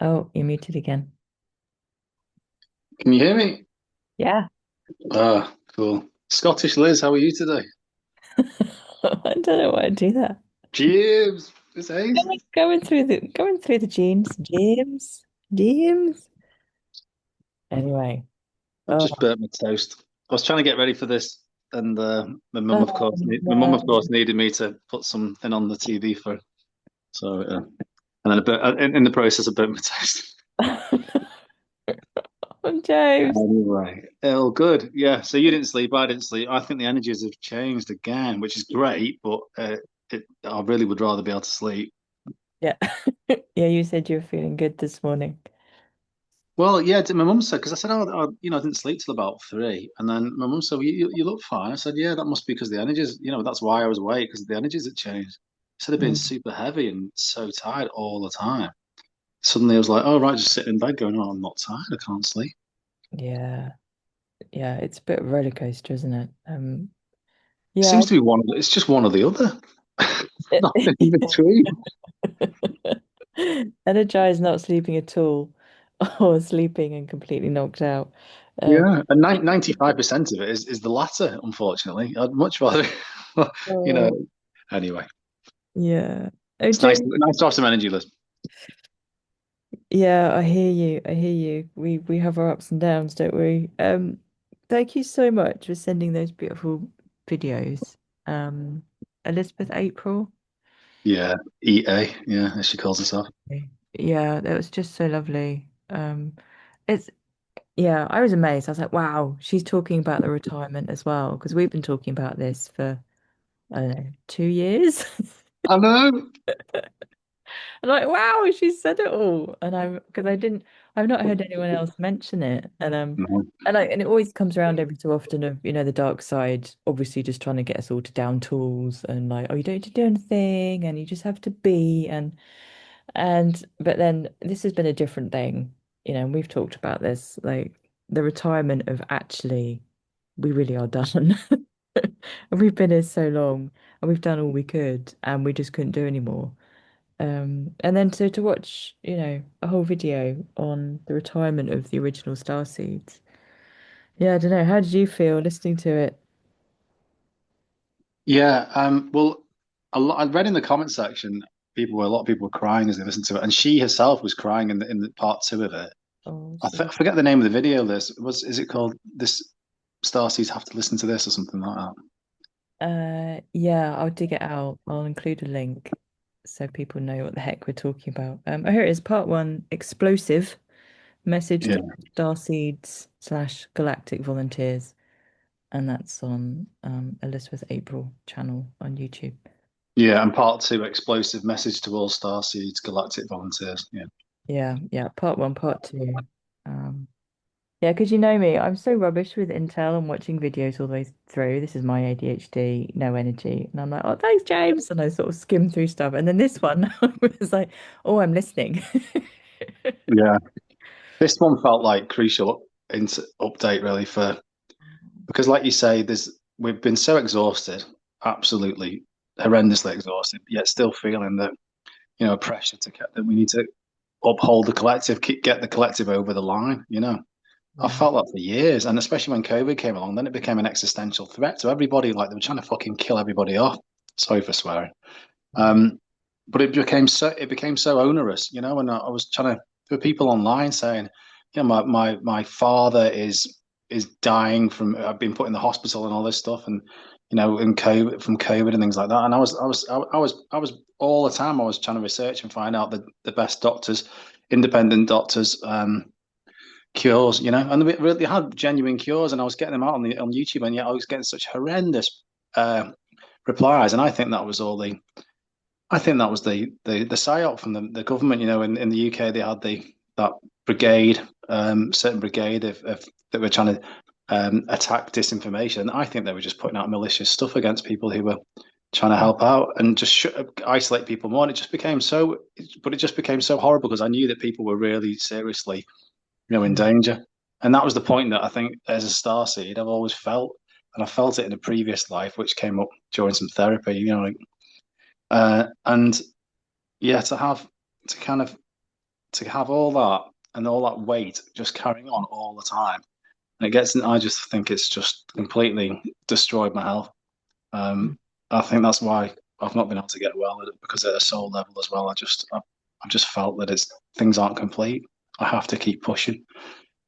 Oh, you're muted again. Can you hear me? Yeah. Ah, cool. Scottish Liz, how are you today? I don't know why I do that. James, it's Ace. Going through the genes. James. Anyway. I've Oh, just burnt my toast. I was trying to get ready for this, and oh my mum, of no. course, needed me to put something on the TV for. So, and then in the process, I burnt my toast. Oh, James. Anyway, oh, good. Yeah. So you didn't sleep. I didn't sleep. I think the energies have changed again, which is great, but I really would rather be able to sleep. Yeah. Yeah, you said you were feeling good this morning. Well, yeah, my mum said, because I said, I didn't sleep till about 3. And then my mum said, well, you look fine. I said, yeah, that must be because the energies, that's why I was awake, because the energies had changed. Instead of being Mm. super heavy and so tired all the time, suddenly I was like, oh, right, just sitting in bed going, oh, I'm not tired. I can't sleep. Yeah. Yeah, it's a bit of a roller coaster, isn't it? It Yeah. seems to be it's just one or the other. Nothing in between. Energized, not sleeping at all, or sleeping and completely knocked out. Um, Yeah. And 95% of it is the latter, unfortunately. I'd much rather, you know, oh, anyway, yeah. Oh, it's nice, James. nice to have some energy, Liz. Yeah, I hear you. I hear you. We have our ups and downs, don't we? Thank you so much for sending those beautiful videos. Um, Elizabeth April. Yeah. EA. Yeah, as she calls herself. Yeah, that was just so lovely. It's yeah, I was amazed. I was like, wow, she's talking about the retirement as well, because we've been talking about this for, I don't know, 2 years. I know. I'm like, wow, she said it all. And because I've not heard anyone else mention it. No. And it always comes around every so often of, the dark side, obviously just trying to get us all to down tools and like, oh, you don't need to do anything and you just have to be but then this has been a different thing, and we've talked about this, like the retirement of actually we really are done. And we've been here so long and we've done all we could and we just couldn't do anymore. And then to watch, a whole video on the retirement of the original star seeds. Yeah, I don't know. How did you feel listening to it? Yeah. Well, I read in the comment section, a lot of people were crying as they listened to it, and she herself was crying in the part 2 of it. Oh, I forget the name of the video. Is it called "This Starseeds Have to Listen to This" or something like that? yeah, I'll dig it out. I'll include a link so people know what the heck we're talking about. Oh, here it is, part one, explosive message Yeah. to starseeds/galactic volunteers, and that's on Elizabeth April channel on YouTube. Yeah, and part 2, explosive message to all Starseeds Galactic volunteers. Yeah. Yeah, yeah, part one, part two. Um, Yeah, because you know me, I'm so rubbish with Intel and watching videos all the way through. This is my ADHD, no energy. And I'm like, oh, thanks, James. And I sort of skim through stuff. And then this one I was like, oh, I'm listening. Yeah. This one felt like crucial update really for because, like you say, we've been so exhausted, absolutely horrendously exhausted, yet still feeling that pressure to get that we need to uphold the collective, get the collective over the line. I Yeah. felt that for years, and especially when COVID came along, then it became an existential threat to everybody. Like they were trying to fucking kill everybody off. Sorry for swearing. Um, but it became so onerous, and I was trying to for people online saying, my father is dying from I've been put in the hospital and all this stuff, and in COVID from COVID and things like that. And I was all the time I was trying to research and find out the best doctors, independent doctors, cures, and they really had genuine cures, and I was getting them out on YouTube, and yet I was getting such horrendous replies, and I think that was the psyop from the government. In the UK they had that brigade, certain brigade of that were trying to attack disinformation. I think they were just putting out malicious stuff against people who were trying to help out and just isolate people more. And it just became so horrible because I knew that people were really seriously, in danger. And that was the point that I think as a starseed I've always felt, and I felt it in a previous life, which came up during some therapy. And yeah, to kind of to have all that and all that weight just carrying on all the time. And it gets, I just think it's just completely destroyed my health. Mm, Um, I think that's why I've not been able to get well at it, because at a soul level as well, I've just felt that it's things aren't complete. I have to keep pushing.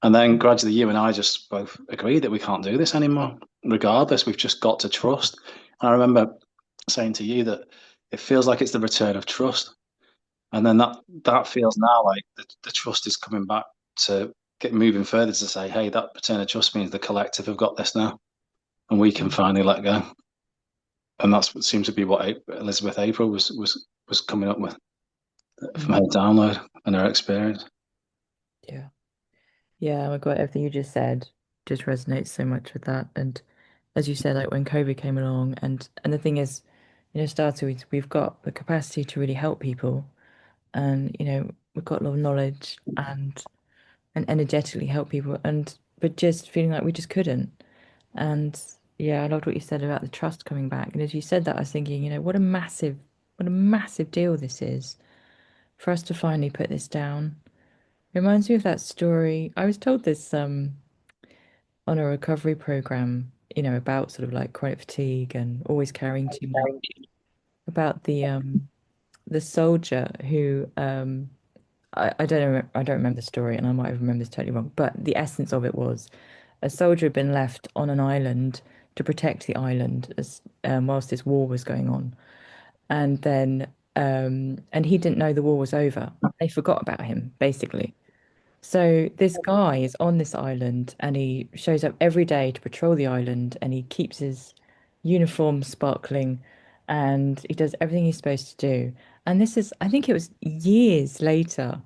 And then gradually, you and I just both agreed that we can't do this anymore. Regardless, we've just got to trust. And I remember saying to you that it feels like it's the return of trust. And then that feels now like the trust is coming back to get moving further to say, hey, that return of trust means the collective have got this now, and we can mm, finally let go. And that's what seems to be what Elizabeth April was coming up with from mm. her download and her experience. Yeah. Yeah, oh my God, everything you just said just resonates so much with that. And as you said, like when COVID came along, and the thing is, started we've got the capacity to really help people, and we've got a lot of knowledge and energetically help people, and but just feeling like we just couldn't. And yeah, I loved what you said about the trust coming back. And as you said that, I was thinking, what a massive deal this is for us to finally put this down. Reminds me of that story. I was told this on a recovery program, about sort of like chronic fatigue and always carrying too much, about the soldier who I don't remember the story, and I might have remembered this totally wrong, but the essence of it was a soldier had been left on an island to protect the island as whilst this war was going on, and then and he didn't know the war was over. They forgot about him, basically. So this guy is on this island and he shows up every day to patrol the island and he keeps his uniform sparkling and he does everything he's supposed to do. And this is, I think it was years later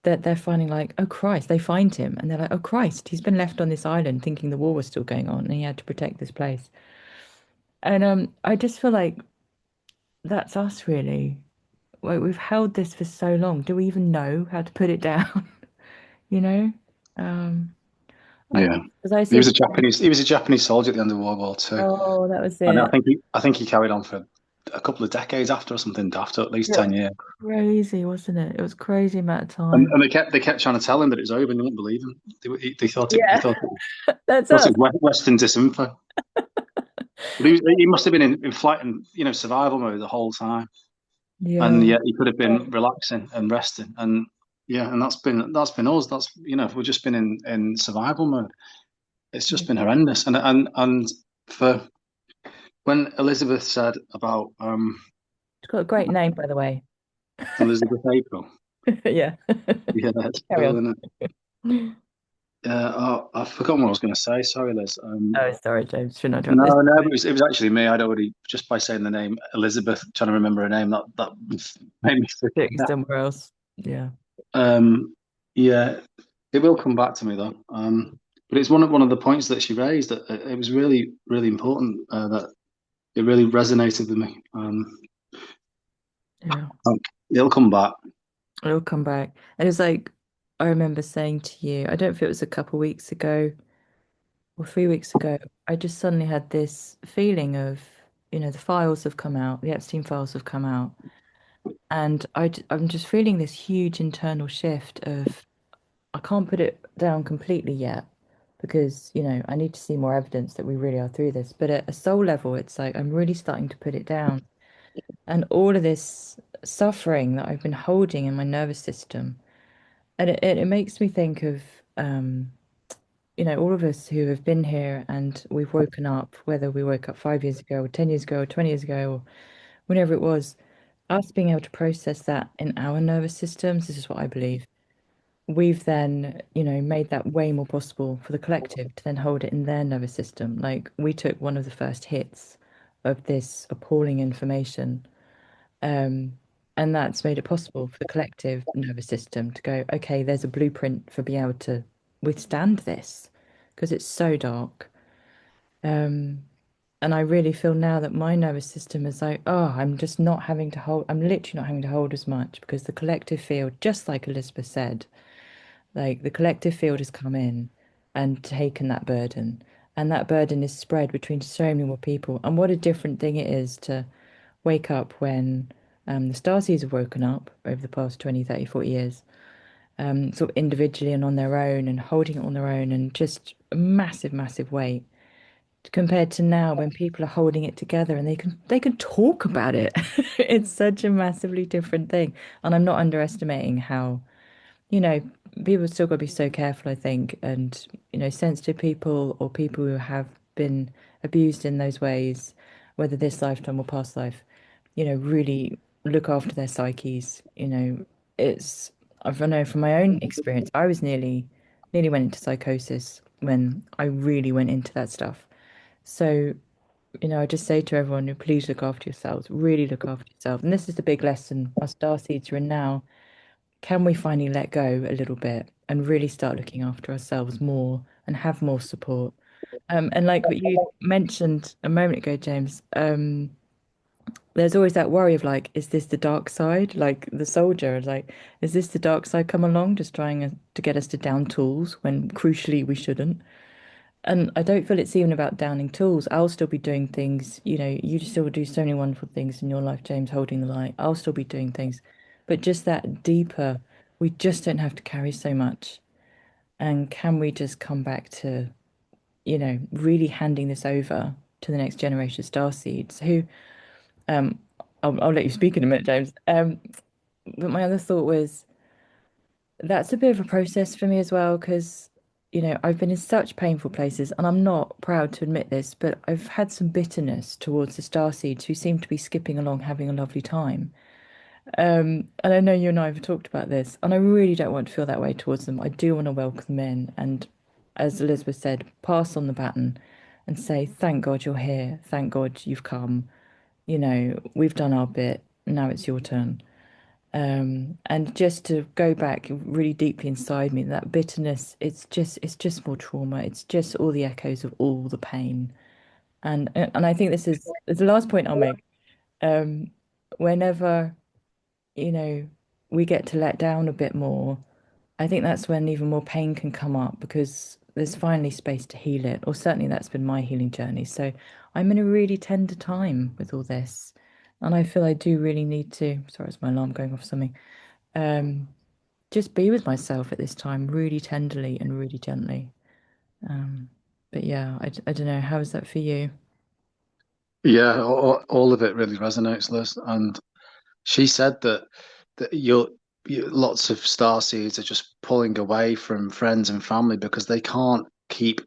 that they're finding like, oh Christ, they find him and they're like, oh Christ, he's been left on this island thinking the war was still going on and he had to protect this place. And I just feel like that's us really. Like we've held this for so long. Do we even know how to put it down? You know? Um I, Yeah, because I see, he was a Japanese soldier at the end of World War Two, oh, that was and it. I think he carried on for a couple of decades after, or something after, at least It was 10 years. crazy, wasn't it? It was crazy amount of And, time. and they kept trying to tell him that it was over, and he wouldn't believe him. They thought it Yeah, that's thought us. it was Western disinfo. But he must have been in flight and survival mode the whole time, and Yeah, yet he could have been relaxing and resting. And yeah, and that's been us. That's we've just been in survival mode. It's just yeah. been horrendous. And for when Elizabeth said about It's got a great name, by the way. Elizabeth April, Yeah. yeah, that's Carry cool, on. isn't it? Oh, I've forgotten what I was going to say. Sorry, Liz. Oh, sorry, James. Should not drop this. No, no, but it was actually me. I'd already, just by saying the name Elizabeth, trying to remember her name, that made me Stick forget. somewhere else. Yeah. Yeah, it will come back to me though. But it's one of the points that she raised that it was really really important, that it really resonated with me. Yeah. Um, it'll come back. It'll come back. And it's like, I remember saying to you, I don't know if it was a couple weeks ago or 3 weeks ago, I just suddenly had this feeling of, the files have come out, the Epstein files have come out. And I'm just feeling this huge internal shift of I can't put it down completely yet because, I need to see more evidence that we really are through this. But at a soul level, it's like I'm really starting to put it down. And all of this suffering that I've been holding in my nervous system, and it makes me think of, um, all of us who have been here and we've woken up, whether we woke up 5 years ago or 10 years ago or 20 years ago or whenever it was, us being able to process that in our nervous systems, this is what I believe. We've then, made that way more possible for the collective to then hold it in their nervous system. Like we took one of the first hits of this appalling information, um, and that's made it possible for the collective nervous system to go, okay, there's a blueprint for being able to withstand this because it's so dark. Um, and I really feel now that my nervous system is like, oh, I'm literally not having to hold as much because the collective field, just like Elizabeth said, like the collective field has come in and taken that burden. And that burden is spread between so many more people. And what a different thing it is to wake up when the Starseeds have woken up over the past 20, 30, 40 years. sort of individually and on their own and holding it on their own and just a massive, massive weight compared to now when people are holding it together and they can talk about it. It's such a massively different thing. And I'm not underestimating how, you know, people still got to be so careful, I think, and sensitive people or people who have been abused in those ways, whether this lifetime or past life, really look after their psyches. It's I know from my own experience, I was nearly went into psychosis when I really went into that stuff. So, I just say to everyone, please look after yourselves, really look after yourself. And this is the big lesson our star seeds are in now. Can we finally let go a little bit and really start looking after ourselves more and have more support? And like what you mentioned a moment ago, James, there's always that worry of like, is this the dark side? Like the soldier, like, is this the dark side come along, just trying to get us to down tools when crucially we shouldn't? And I don't feel it's even about downing tools. I'll still be doing things, you still do so many wonderful things in your life, James, holding the light. I'll still be doing things. But just that deeper, we just don't have to carry so much. And can we just come back to, really handing this over to the next generation of starseeds who, um, I'll let you speak in a minute, James. But my other thought was that's a bit of a process for me as well, because, I've been in such painful places, and I'm not proud to admit this, but I've had some bitterness towards the starseeds who seem to be skipping along, having a lovely time. And I know you and I have talked about this, and I really don't want to feel that way towards them. I do want to welcome them in, and as Elizabeth said, pass on the baton and say, thank God you're here. Thank God you've come. We've done our bit. Now it's your turn. And just to go back really deeply inside me, that bitterness, it's just more trauma. It's just all the echoes of all the pain. And I think this is the last point I'll make. Um, Whenever, you know, we get to let down a bit more, I think that's when even more pain can come up because there's finally space to heal it, or certainly that's been my healing journey. So I'm in a really tender time with all this. And I feel I do really need to, sorry, it's my alarm going off something. Um, just be with myself at this time really tenderly and really gently. Um, but yeah, I don't know. How is that for you? Yeah, all of it really resonates, Liz. And she said that lots of star seeds are just pulling away from friends and family because they can't keep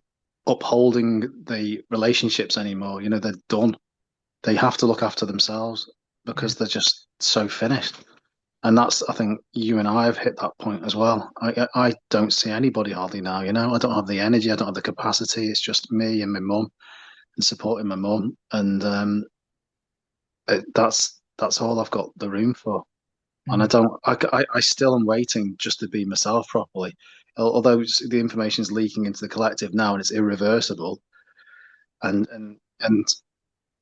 upholding the relationships anymore. They're done. They have to look after themselves Yeah. because they're just so finished. And that's, I think, you and I have hit that point as well. I don't see anybody hardly now. I don't have the energy. I don't have the capacity. It's just me and my mum and supporting my mum, and that's all I've got the room for. And I Mm. don't. I still am waiting just to be myself properly. Although the information is leaking into the collective now, and it's irreversible. And and and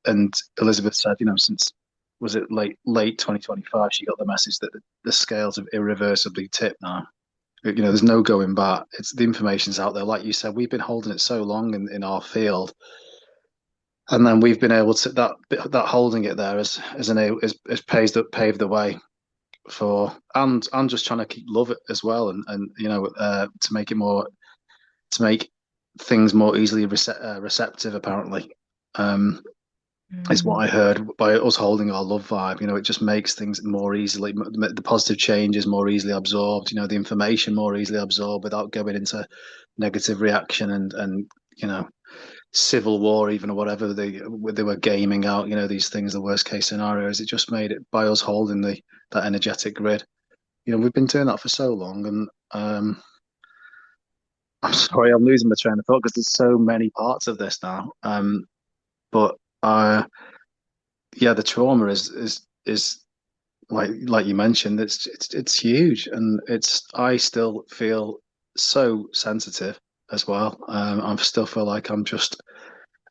and Elizabeth said, since was it late 2025, she got the message that the scales have irreversibly tipped now. There's no going back. It's the information's out there. Like you said, we've been holding it so long in our field, and then we've been able to that holding it there has paved the way for and just trying to keep love it as well, and to make it more to make things more easily receptive. Apparently, um, is what Mm. I heard by us holding our love vibe. It just makes things more easily the positive changes more easily absorbed. The information more easily absorbed without going into negative reaction and civil war even or whatever they were gaming out. These things, the worst case scenarios. It just made it by us holding the that energetic grid. We've been doing that for so long, and I'm sorry, I'm losing my train of thought because there's so many parts of this now. But yeah, the trauma is like you mentioned, it's huge, and I still feel so sensitive as well. I still feel like I'm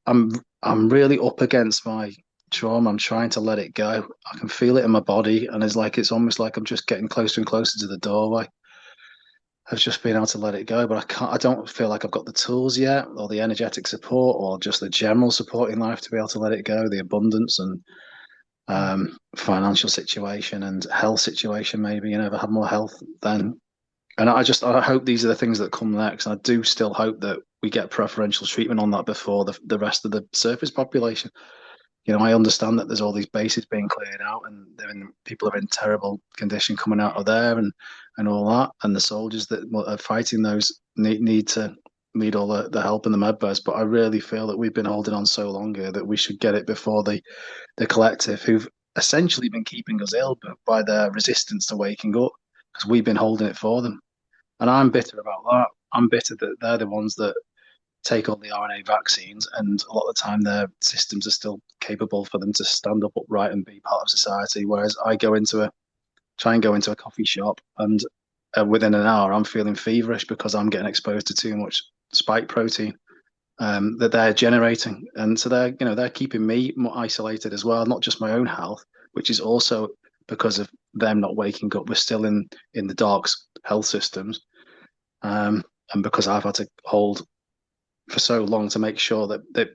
I'm really up against my trauma. I'm trying to let it go. I can feel it in my body, and it's almost like I'm just getting closer and closer to the doorway. I've just been able to let it go, but I don't feel like I've got the tools yet, or the energetic support, or just the general support in life to be able to let it go. The abundance and financial situation and health situation, maybe. If I had more health, then And I hope these are the things that come next. And I do still hope that we get preferential treatment on that before the rest of the surface population. I understand that there's all these bases being cleared out, and people are in terrible condition coming out of there, and all that, and the soldiers that are fighting those need to need all the help in the medbeds. But I really feel that we've been holding on so long here that we should get it before the collective, who've essentially been keeping us ill by their resistance to waking up, because we've been holding it for them. And I'm bitter about that. I'm bitter that they're the ones that take all the RNA vaccines, and a lot of the time their systems are still capable for them to stand up upright and be part of society. Whereas I try and go into a coffee shop, and within an hour I'm feeling feverish because I'm getting exposed to too much spike protein that they're generating, and so they're keeping me more isolated as well, not just my own health, which is also because of them not waking up. We're still in the dark health systems, and because I've had to hold for so long to make sure that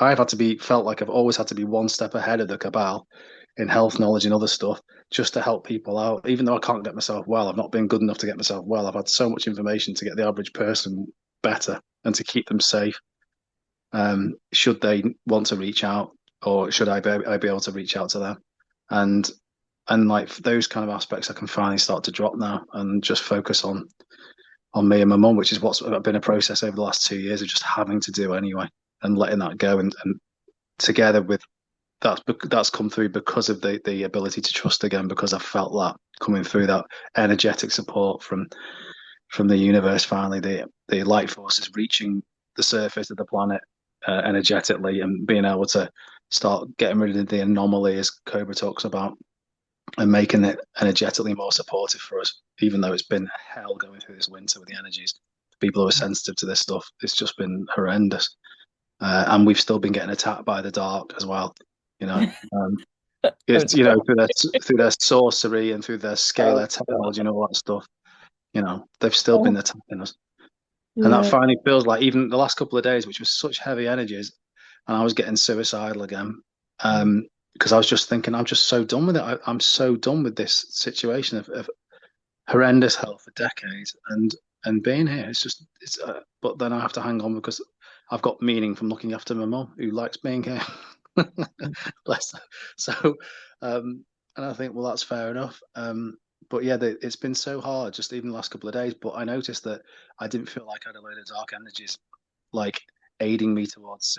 I've had to be felt like I've always had to be one step ahead of the cabal in health knowledge and other stuff just to help people out. Even though I can't get myself well, I've not been good enough to get myself well. I've had so much information to get the average person better and to keep them safe. Should they want to reach out, or should I be able to reach out to them? And like those kind of aspects, I can finally start to drop now and just focus on me and my mum, which is what's been a process over the last 2 years of just having to do anyway and letting that go. And together with that's come through because of the ability to trust again, because I felt that coming through, that energetic support from the universe. Finally, the light forces reaching the surface of the planet energetically, and being able to start getting rid of the anomaly, as Cobra talks about, and making it energetically more supportive for us, even though it's been hell going through this winter with the energies. People who are sensitive to this stuff, it's just been horrendous. And we've still been getting attacked by the dark as well. You know, Oh, it's through their sorcery and through their scalar technology and all that stuff. They've still been no. attacking us, and that Yeah. finally feels like even the last couple of days, which was such heavy energies, and I was getting suicidal again. Because I was just thinking, I'm just so done with it. I'm so done with this situation of horrendous health for decades, and being here. But then I have to hang on because I've got meaning from looking after my mum who likes being here. Bless her. So, and I think, well, that's fair enough. But yeah, it's been so hard, just even the last couple of days. But I noticed that I didn't feel like I had a load of dark energies like aiding me towards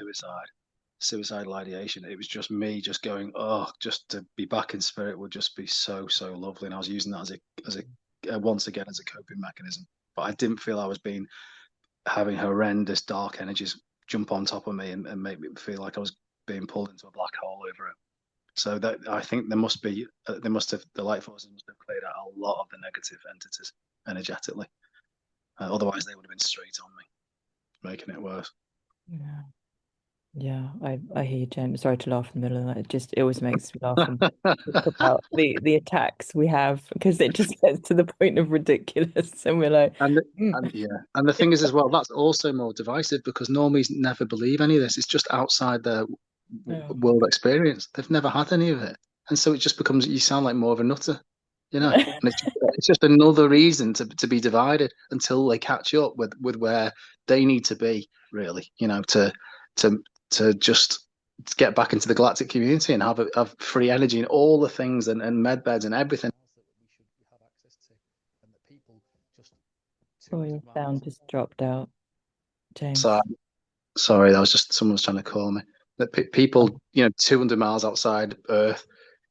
suicidal ideation. It was just me just going, oh, just to be back in spirit would just be so lovely. And I was using that as a once again as a coping mechanism. But I didn't feel I was having horrendous dark energies jump on top of me and make me feel like I was being pulled into a black hole over it. So that I think the light forces must have cleared out a lot of the negative entities energetically. Otherwise, they would have been straight on me, making it worse. Yeah. Yeah, I hear you, James. Sorry to laugh in the middle of that. It always makes me laugh when we talk about the attacks we have because it just gets to the point of ridiculous, and we're like, And mm. and yeah, and the thing is as well, that's also more divisive because normies never believe any of this. It's just outside their Oh. world experience. They've never had any of it, and so it just becomes you sound like more of a nutter, And it's just another reason to be divided until they catch up with where they need to be, really. To to just get back into the galactic community and have free energy and all the things and med beds and everything else that we should have access to, and that people just Oh, your 200 miles. sound just dropped out, So James. sorry, that was just someone's trying to call me. That Oh, people, 200 miles outside Earth,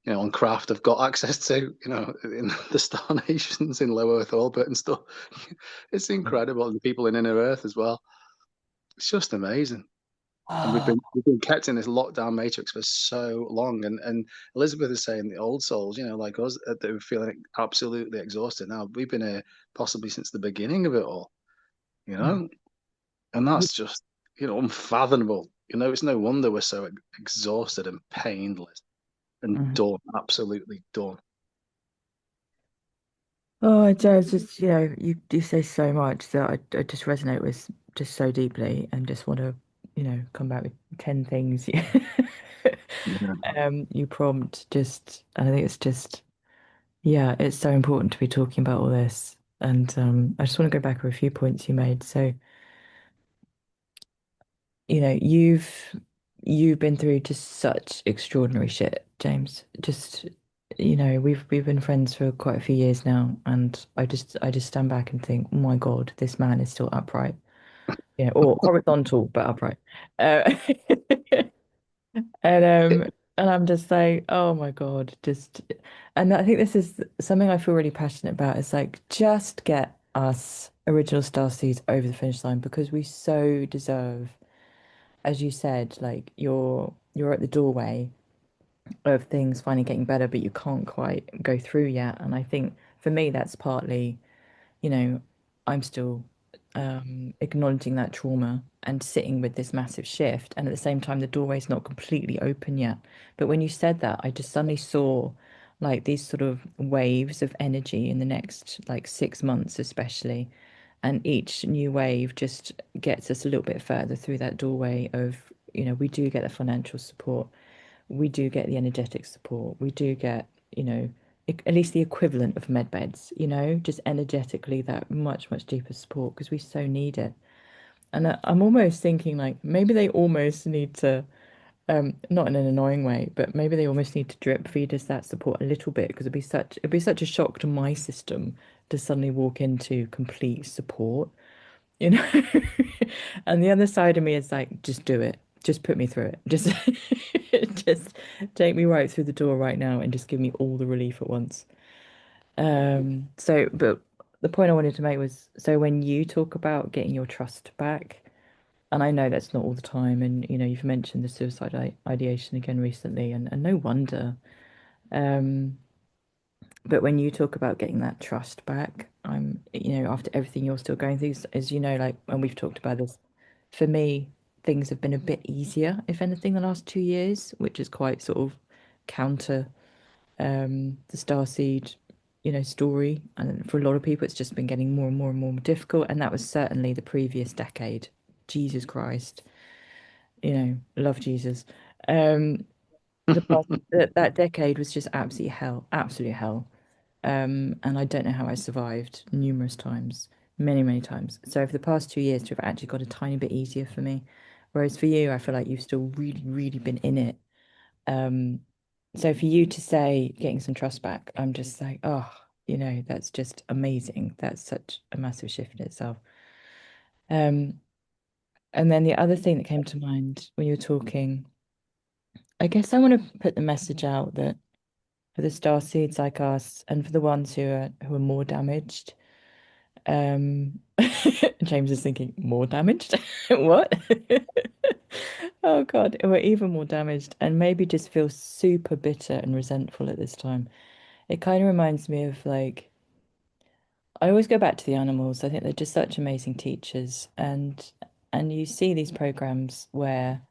on craft have got access to, in the star nations in low Earth orbit and stuff. It's incredible. And the people in inner Earth as well. It's just amazing. And we've oh, been kept in this lockdown matrix for so long. And Elizabeth is saying the old souls, like us, they were feeling absolutely exhausted. Now we've been here possibly since the beginning of it all, you yeah. know. And that's just, unfathomable. It's no wonder we're so exhausted and painless and Mhm. done, absolutely done. Oh, James, just you do say so much that I just resonate with just so deeply, and just want to, come back with 10 things. Yeah. You prompt just, and I think it's just, yeah, it's so important to be talking about all this. And I just want to go back over a few points you made. So, you've been through just such extraordinary shit, James. Just, we've been friends for quite a few years now, and I just stand back and think, oh my God, this man is still upright. Yeah, or horizontal but upright. Uh, and and I'm just like, oh my God, just and I think this is something I feel really passionate about. It's like just get us original star seeds over the finish line because we so deserve, as you said, like you're at the doorway of things finally getting better, but you can't quite go through yet. And I think for me that's partly, you know, I'm still acknowledging that trauma and sitting with this massive shift. And at the same time, the doorway's not completely open yet. But when you said that, I just suddenly saw like these sort of waves of energy in the next like 6 months, especially. And each new wave just gets us a little bit further through that doorway of, we do get the financial support, we do get the energetic support, we do get, at least the equivalent of med beds, just energetically that much, much deeper support because we so need it. And I'm almost thinking like maybe they almost need to, not in an annoying way, but maybe they almost need to drip feed us that support a little bit because it'd be such a shock to my system to suddenly walk into complete support, you know? And the other side of me is like, just do it. Just put me through it. Just just take me right through the door right now and just give me all the relief at once. But the point I wanted to make was, so when you talk about getting your trust back, and I know that's not all the time, and you've mentioned the suicide ideation again recently, and no wonder. Um, but when you talk about getting that trust back, after everything you're still going through, as you know, like when we've talked about this, for me, things have been a bit easier, if anything, the last 2 years, which is quite sort of counter the starseed, story. And for a lot of people, it's just been getting more and more and more difficult. And that was certainly the previous decade. Jesus Christ, love Jesus. Um, that decade was just absolute hell, absolute hell. And I don't know how I survived numerous times, many, many times. So over the past 2 years to have actually got a tiny bit easier for me. Whereas for you, I feel like you've still really, really been in it. Um, so for you to say getting some trust back, I'm just like, oh, that's just amazing. That's such a massive shift in itself. Um, and then the other thing that came to mind when you were talking, I guess I want to put the message out that for the star seeds like us and for the ones who are more damaged, James is thinking, more damaged? What? Oh God, we're even more damaged and maybe just feel super bitter and resentful at this time. It kind of reminds me of like, I always go back to the animals. I think they're just such amazing teachers, and you see these programs where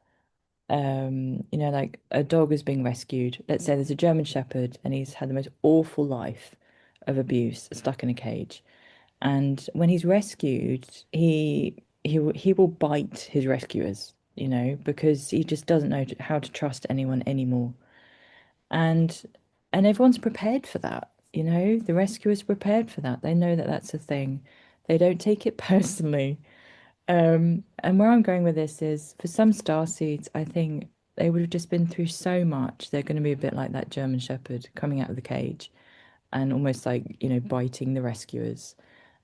like a dog is being rescued. Let's say there's a German Shepherd and he's had the most awful life of abuse, stuck in a cage. And when he's rescued, he will bite his rescuers, because he just doesn't know how to trust anyone anymore. And everyone's prepared for that, The rescuers prepared for that. They know that that's a thing. They don't take it personally. And where I'm going with this is for some star seeds, I think they would have just been through so much. They're going to be a bit like that German Shepherd coming out of the cage and almost like, biting the rescuers.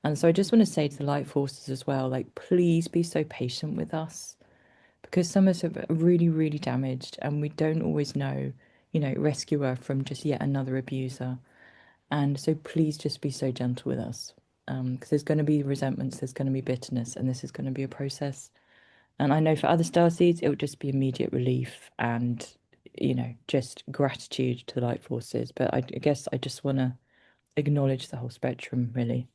And so I just want to say to the light forces as well, like, please be so patient with us because some of us are really, really damaged and we don't always know, rescuer from just yet another abuser. And so please just be so gentle with us. Because there's going to be resentments, there's going to be bitterness, and this is going to be a process. And I know for other star seeds, it would just be immediate relief and, just gratitude to the light forces. But I guess I just want to acknowledge the whole spectrum, really.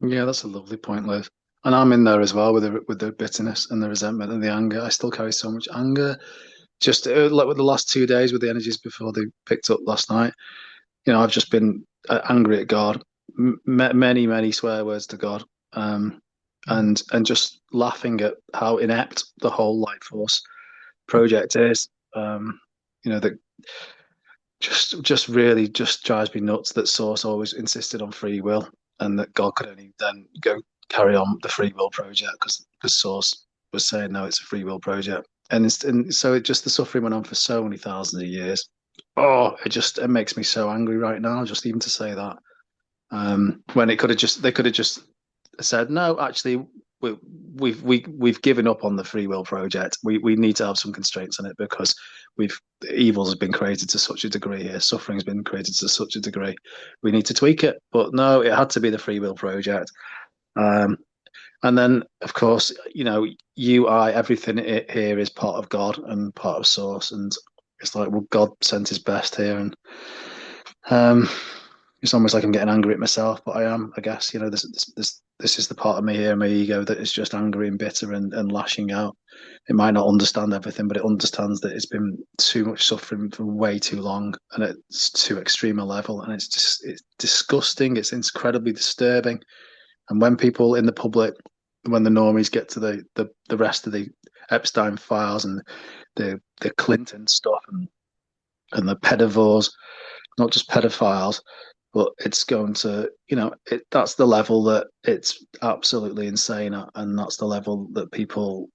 Yeah, that's a lovely point, Liv. And I'm in there as well with the bitterness and the resentment and the anger. I still carry so much anger. Just like with the last 2 days with the energies before they picked up last night. I've just been angry at God, many, many swear words to God, Mm. and just laughing at how inept the whole life force project is. Um, you know, that just really just drives me nuts that Source always insisted on free will, and that God could only then go carry on the free will project because Source was saying no, it's a free will project, and so it just the suffering went on for so many thousands of years. Oh, it makes me so angry right now, just even to say that. When it could have just they could have just said no, actually we, we've given up on the free will project. We need to have some constraints on it because we've evils have been created to such a degree here, suffering's been created to such a degree. We need to tweak it, but no, it had to be the free will project. Um, and then, of course, everything here is part of God and part of Source, and it's like, well, God sent His best here, and um, it's almost like I'm getting angry at myself, but I am, I guess. This is the part of me here, my ego, that is just angry and bitter and lashing out. It might not understand everything, but it understands that it's been too much suffering for way too long, and it's too extreme a level, and it's disgusting. It's incredibly disturbing. And when people in the public, when the normies get to the rest of the Epstein files and the Clinton stuff and the pedivores, not just pedophiles, but it's going to, that's the level that it's absolutely insane at, and that's the level that people,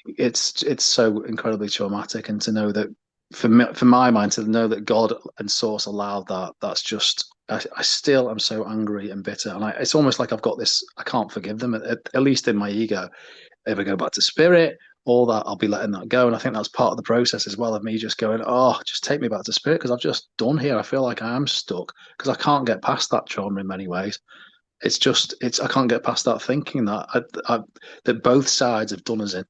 it's so incredibly traumatic, and to know that, for my mind, to know that God and Source allowed that, that's just, I still am so angry and bitter, and it's almost like I've got this, I can't forgive them, at least in my ego. If I go back to spirit, all that, I'll be letting that go. And I think that's part of the process as well, of me just going, oh, just take me back to spirit, because I've just done here. I feel like I am stuck because I can't get past that trauma in many ways. I can't get past that thinking that both sides have done us in,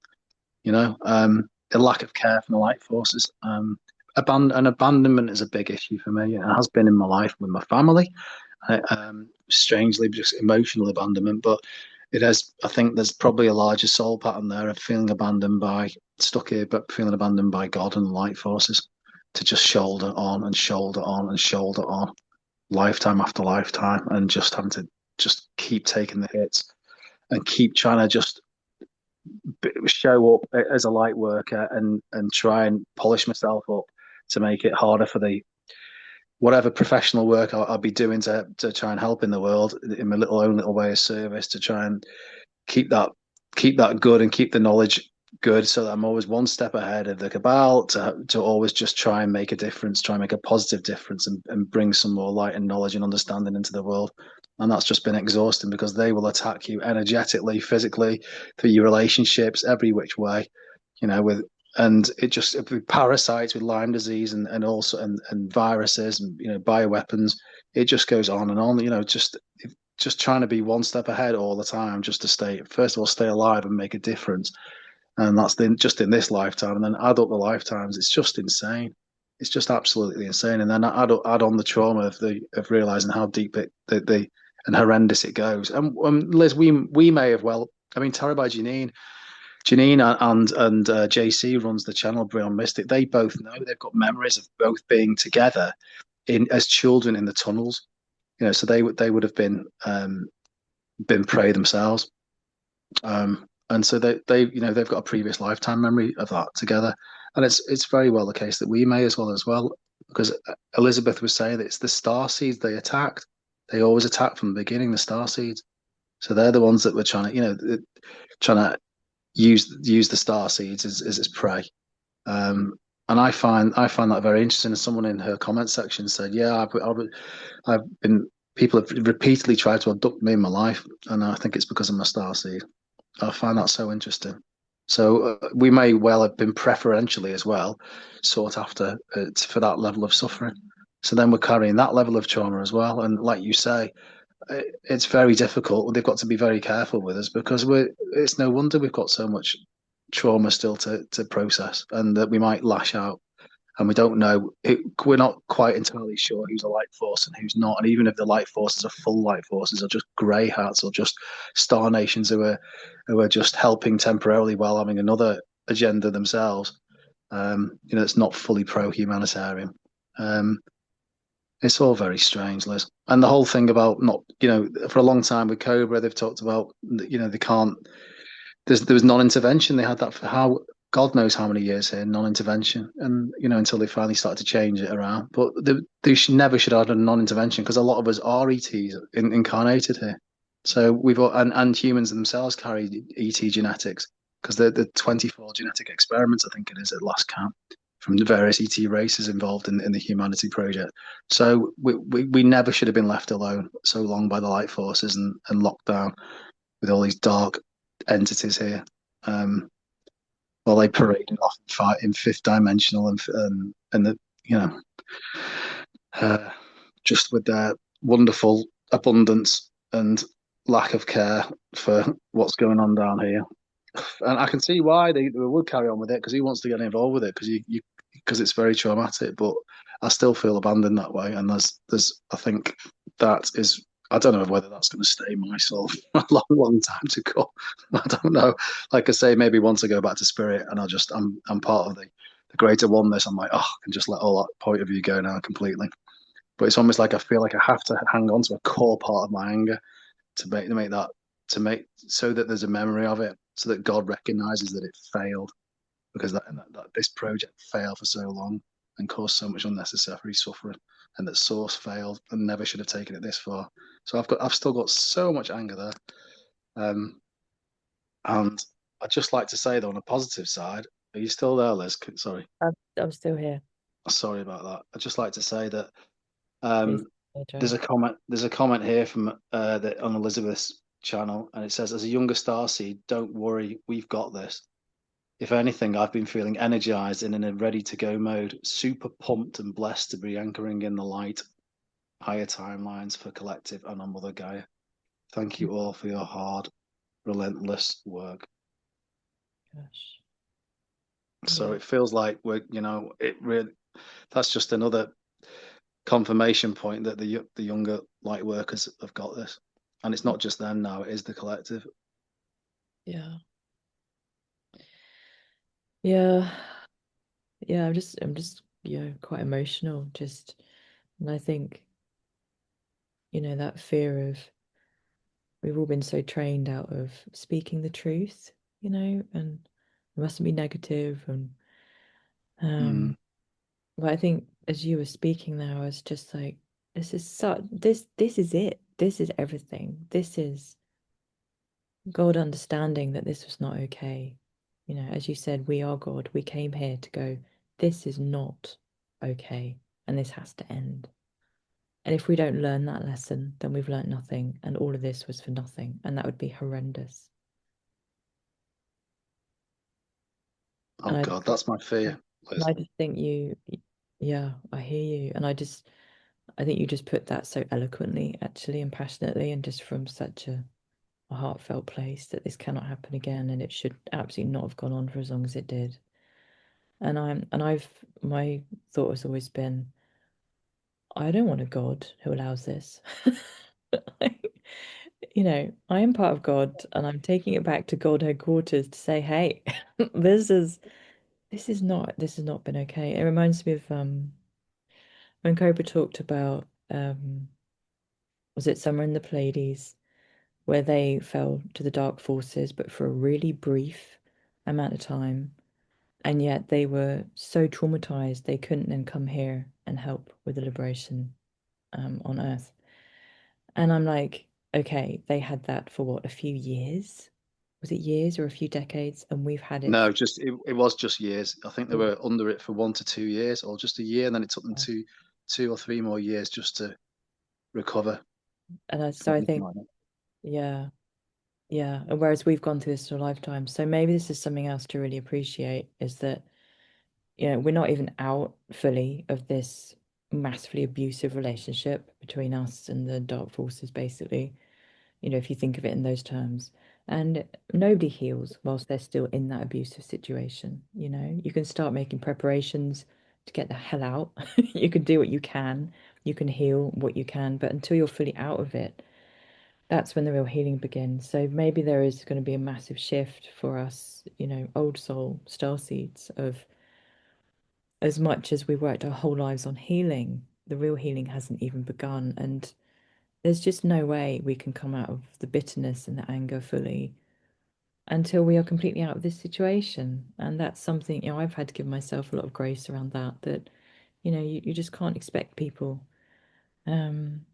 a lack of care from the light forces. Abandonment is a big issue for me. It has been in my life with my family, strangely, just emotional abandonment, but it has. I think there's probably a larger soul pattern there of feeling abandoned by stuck here, but feeling abandoned by God and the light forces, to just shoulder on and shoulder on and shoulder on, lifetime after lifetime, and just having to just keep taking the hits and keep trying to just show up as a light worker and try and polish myself up to make it harder for the whatever professional work I'll be doing to try and help in the world in my own little way of service, to try and keep that keep that good and keep the knowledge good, so that I'm always one step ahead of the cabal, to always just try and make a difference, try and make a positive difference, and bring some more light and knowledge and understanding into the world. And that's just been exhausting, because they will attack you energetically, physically, through your relationships, every which way, with and it just with parasites, with Lyme disease, and also and viruses, and bioweapons. It just goes on and on. Just trying to be one step ahead all the time, just to first of all, stay alive and make a difference. And that's just in this lifetime, and then add up the lifetimes. It's just insane. It's just absolutely insane. And then add on the trauma of realizing how deep and horrendous it goes. And Liz, we may have well. I mean, Tara by Janine and JC runs the channel Beyond Mystic. They both know, they've got memories of both being together in as children in the tunnels. So they would have been prey themselves. And so they've got a previous lifetime memory of that together, and it's very well the case that we may as well, because Elizabeth was saying that it's the star seeds they attacked. They always attack from the beginning, the star seeds. So they're the ones that were trying to use the star seeds as its prey. And I find that very interesting. And someone in her comment section said, "Yeah, I've been people have repeatedly tried to abduct me in my life, and I think it's because of my star seed." I find that so interesting. So we may well have been preferentially as well sought after for that level of suffering. So then we're carrying that level of trauma as well. And like you say, it's very difficult. They've got to be very careful with us, because it's no wonder we've got so much trauma still to process, and that we might lash out, and we don't know. We're not quite entirely sure who's a light force and who's not. And even if the light forces are full light forces, or just grey hats, or just star nations who are just helping temporarily while having another agenda themselves, it's not fully pro-humanitarian. It's all very strange, Liz. And the whole thing about not, for a long time with Cobra, they've talked about, they can't. There was non-intervention. They had that for how God knows how many years here, non-intervention, and until they finally started to change it around. But they never should have had a non-intervention because a lot of us are ETs incarnated here. So we've all, and humans themselves carry ET genetics because the 24 genetic experiments, I think it is at last count, from the various ET races involved in the humanity project. So we never should have been left alone so long by the light forces and locked down with all these dark entities here. While they paraded off and fight in fifth dimensional and the you know uh, just with their wonderful abundance and lack of care for what's going on down here. And I can see why they would carry on with it because he wants to get involved with it because it's very traumatic. But I still feel abandoned that way, and there's I think that is. I don't know whether that's going to stay my soul for a long, long time to come. I don't know. Like I say, maybe once I go back to spirit and I'm part of the greater oneness. I'm like, oh, I can just let all that point of view go now completely. But it's almost like I feel like I have to hang on to a core part of my anger to make that to make so that there's a memory of it, so that God recognizes that it failed because that this project failed for so long and caused so much unnecessary suffering, and that Source failed and never should have taken it this far. So I've still got so much anger there, and I'd just like to say though on a positive side, are you still there, Liz? Sorry, I'm still here. sorry about that. I'd just like to say that Please, um, Joe. there's a comment here from on Elizabeth's channel, and it says, "As a younger starseed, don't worry, we've got this. If anything, I've been feeling energized and in a ready to go mode, super pumped and blessed to be anchoring in the light, higher timelines for collective and on Mother Gaia. Thank you all for your hard, relentless work." Gosh. So Yeah. it feels like it really, that's just another confirmation point that the younger light workers have got this. And it's not just them now, it is the collective. Yeah. Yeah. Yeah. I'm just, quite emotional. And I think, that fear of we've all been so trained out of speaking the truth, and it mustn't be negative and Mm. um but I think as you were speaking there, I was just like, this is it. This is everything. This is God understanding that this was not okay. As you said, we are God. We came here to go, this is not okay, and this has to end. And if we don't learn that lesson, then we've learned nothing, and all of this was for nothing, and that would be horrendous. Oh And I, God, that's my and fear, Liz. I just think yeah, I hear you, and I think you just put that so eloquently, actually, and passionately, and just from such a heartfelt place that this cannot happen again, and it should absolutely not have gone on for as long as it did. My thought has always been, I don't want a God who allows this. Like, I am part of God, and I'm taking it back to God headquarters to say, hey, this is this has not been okay. It reminds me of when Cobra talked about was it somewhere in the Pleiades where they fell to the dark forces, but for a really brief amount of time, and yet they were so traumatized they couldn't then come here and help with the liberation on Earth. And I'm like, okay, they had that for what, a few years? Was it years or a few decades? And we've had it No, for just it was just years. I think they years. were under it for 1 to 2 years, or just a year, and then it took them Yeah. 2 or 3 more years just to recover. So Or I anything think, like that. yeah, yeah. And whereas we've gone through this for a lifetime, so maybe this is something else to really appreciate is that, we're not even out fully of this massively abusive relationship between us and the dark forces, basically. If you think of it in those terms. And nobody heals whilst they're still in that abusive situation. You can start making preparations to get the hell out. You can do what you can. You can heal what you can, but until you're fully out of it, that's when the real healing begins. So maybe there is going to be a massive shift for us, old soul star seeds of as much as we worked our whole lives on healing, the real healing hasn't even begun. And there's just no way we can come out of the bitterness and the anger fully until we are completely out of this situation. And that's something, I've had to give myself a lot of grace around that, you just can't expect people. Um,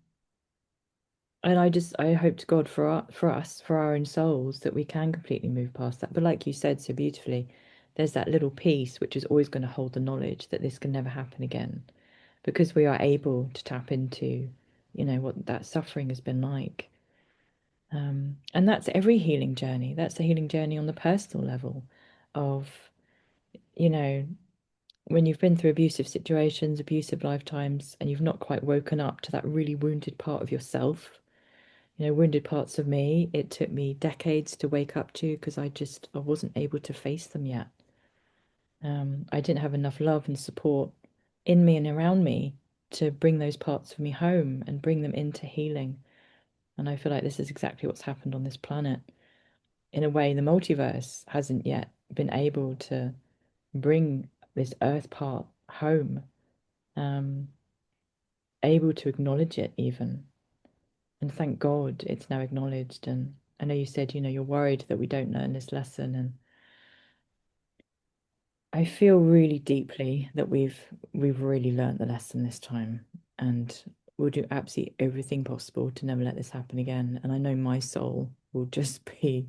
and I hope to God for us, for our own souls, that we can completely move past that. But like you said so beautifully, there's that little piece which is always going to hold the knowledge that this can never happen again, because we are able to tap into, what that suffering has been like. And that's every healing journey. That's the healing journey on the personal level of, you know, when you've been through abusive situations, abusive lifetimes, and you've not quite woken up to that really wounded part of yourself. Wounded parts of me, it took me decades to wake up to because I wasn't able to face them yet. I didn't have enough love and support in me and around me to bring those parts of me home and bring them into healing. And I feel like this is exactly what's happened on this planet. In a way, the multiverse hasn't yet been able to bring this earth part home, um, able to acknowledge it even. And thank God it's now acknowledged. And I know you said, you're worried that we don't learn this lesson. And I feel really deeply that we've really learned the lesson this time. And we'll do absolutely everything possible to never let this happen again. And I know my soul will just be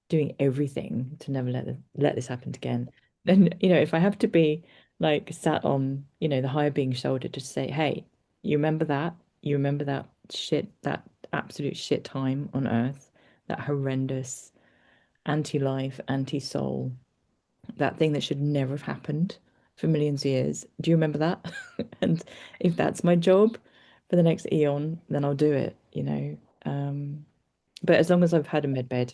doing everything to never let this happen again. And if I have to be like sat on, the higher being shoulder to say, hey, you remember that? You remember that shit, that absolute shit time on Earth, that horrendous anti-life, anti-soul, that thing that should never have happened for millions of years. Do you remember that? And if that's my job for the next eon, then I'll do it. But as long as I've had a med bed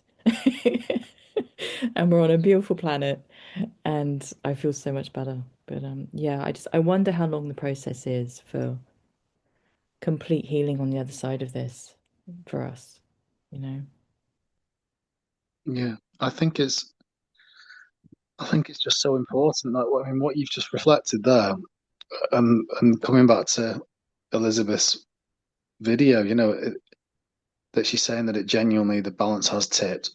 and we're on a beautiful planet and I feel so much better. But yeah, I wonder how long the process is for complete healing on the other side of this for us, you know. Yeah, I think it's just so important. Like, I mean, what you've just reflected there, and coming back to Elizabeth's video, that she's saying that it genuinely the balance has tipped,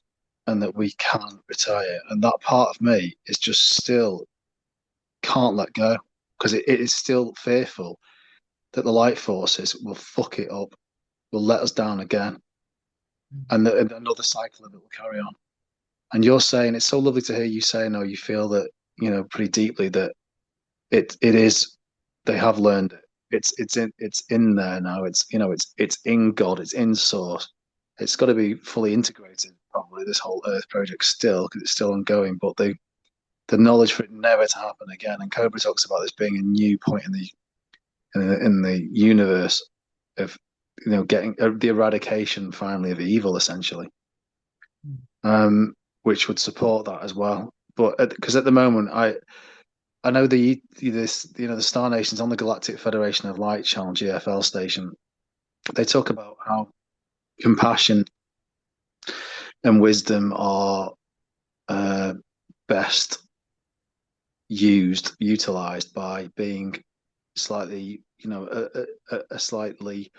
and that we can retire, and that part of me is just still can't let go because it is still fearful that the light forces will fuck it up, will let us down again, and that another cycle of it will carry on. And you're saying it's so lovely to hear you say, no, you feel that pretty deeply that it is they have learned it. It's in there now. It's in God. It's in source. It's got to be fully integrated. Probably this whole Earth project still because it's still ongoing. But the knowledge for it never to happen again. And Cobra talks about this being a new point in the universe of getting the eradication finally of evil essentially, which would support that as well. But because at the moment I know the Star Nations on the Galactic Federation of Light channel GFL station. They talk about how compassion and wisdom are best utilized by being slightly, a slightly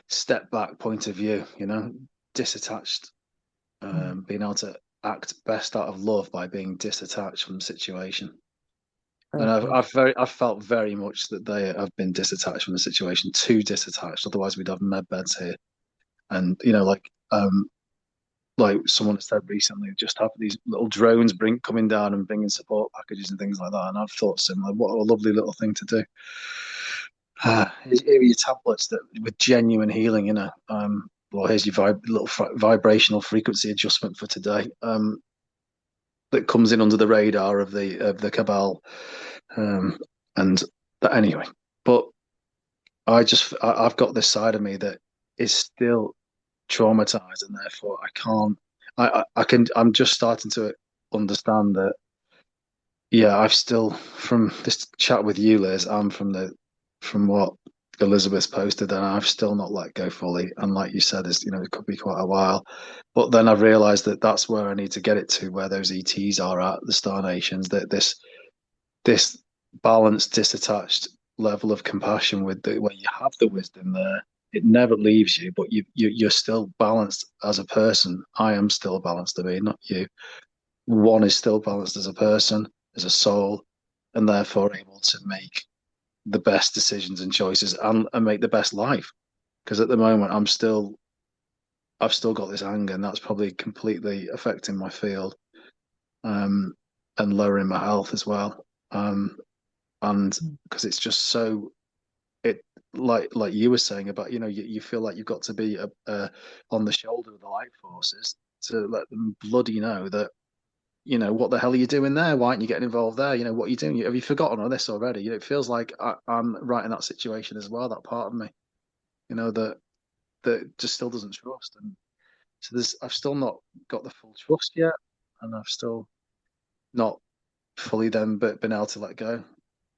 step back point of view. Disattached, Mm. being able to act best out of love by being disattached from the situation. And Oh God. I've felt very much that they have been disattached from the situation, too disattached. Otherwise, we'd have med beds here. And like someone said recently, just have these little drones coming down and bringing support packages and things like that. And I've thought similar. What a lovely little thing to do. Here are your tablets that with genuine healing. Well, here's your little vibrational frequency adjustment for today. That comes in under the radar of the cabal. Um, and anyway, but I've got this side of me that is still traumatized, and therefore I can't. I'm just starting to understand that. Yeah, I've still from this chat with you, Liz, and from what Elizabeth posted, and I've still not let go fully. And like you said, it could be quite a while. But then I've realised that that's where I need to get it to, where those ETs are at the Star Nations. That this balanced, disattached level of compassion with where you have the wisdom there, it never leaves you, but you're still balanced as a person. I am still balanced to me, not you. One is still balanced as a person, as a soul, and therefore able to make the best decisions and choices and make the best life. Because at the moment, I've still got this anger, and that's probably completely affecting my field, um, and lowering my health as well. And Mm. because it's just so it like you were saying about you feel like you've got to be on the shoulder of the light forces to let them bloody know that what the hell are you doing there? Why aren't you getting involved there? What are you doing? Have you forgotten all this already? It feels like I'm right in that situation as well. That part of me, that just still doesn't trust, and so I've still not got the full trust yet, and I've still not fully then but been able to let go.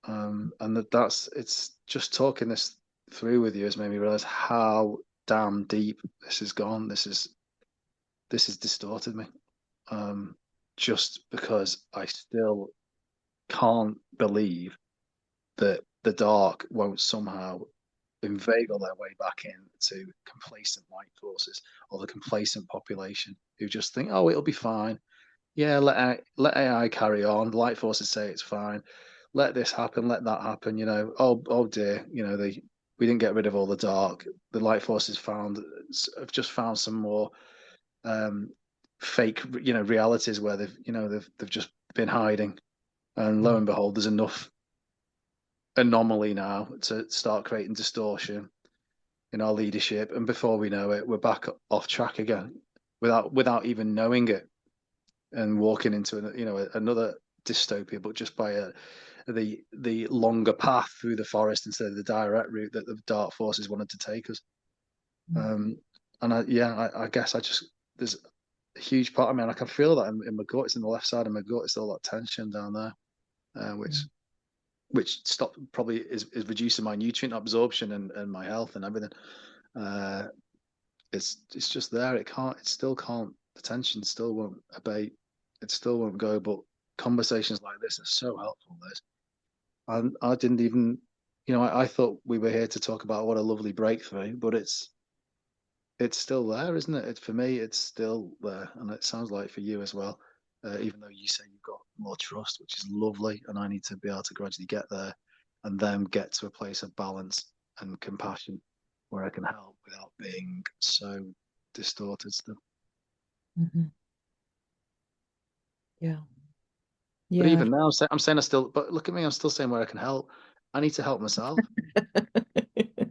And that's it's just talking this through with you has made me realize how damn deep this has gone. This has distorted me. Um, just because I still can't believe that the dark won't somehow inveigle their way back into complacent light forces or the complacent population who just think, oh, it'll be fine. Yeah, let AI carry on. The light forces say it's fine. Let this happen. Let that happen. Oh dear. We didn't get rid of all the dark. The light forces have just found some more um, fake, realities where they've just been hiding. And lo Mm. and behold, there's enough anomaly now to start creating distortion in our leadership. And before we know it, we're back off track again without even knowing it and walking into another dystopia, but just by the longer path through the forest instead of the direct route that the dark forces wanted to take us. Mm. Um, and I guess there's a huge part of me, and I can feel that in my gut. It's in the left side of my gut. It's all that tension down there, Mm. which stop probably is reducing my nutrient absorption and my health and everything. Uh, it's just there. It still can't. The tension still won't abate. It still won't go. But conversations like this are so helpful. Liz. And I didn't even, I thought we were here to talk about what a lovely breakthrough, but it's still there, isn't it? For me, it's still there, and it sounds like for you as well. Even though you say you've got more trust, which is lovely, and I need to be able to gradually get there, and then get to a place of balance and compassion where I can help without being so distorted still. Mhm. Yeah. But Yeah. even now, I'm saying I still. But look at me, I'm still saying where I can help. I need to help myself.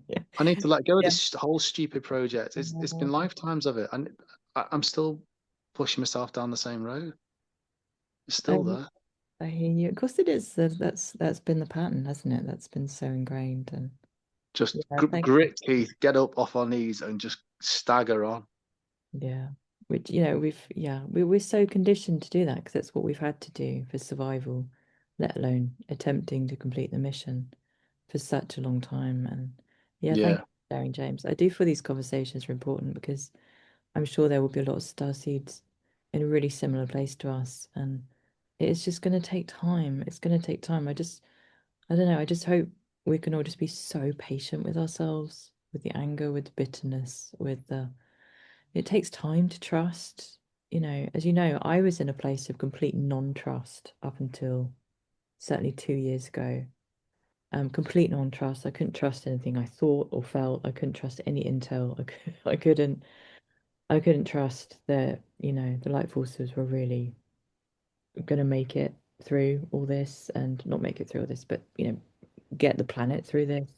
Yeah. I need to let go of Yeah. this whole stupid project. It's been lifetimes of it, and I'm still pushing myself down the same road. It's I still there. I hear you. Of course it is. That's been the pattern, hasn't it? That's been so ingrained. And Just yeah, thank you. grit teeth, get up off our knees, and just stagger on. Yeah. Which, we're so conditioned to do that because that's what we've had to do for survival, let alone attempting to complete the mission for such a long time. And yeah, thank Yeah, you for sharing, James. I do feel these conversations are important because I'm sure there will be a lot of starseeds in a really similar place to us. And it's just going to take time. It's going to take time. I don't know. I just hope we can all just be so patient with ourselves, with the anger, with the bitterness, with the. It takes time to trust. As you know, I was in a place of complete non-trust up until certainly 2 years ago. Complete non-trust. I couldn't trust anything I thought or felt. I couldn't trust any intel. I couldn't. I couldn't trust that, the light forces were really going to make it through all this and not make it through all this, but, get the planet through this.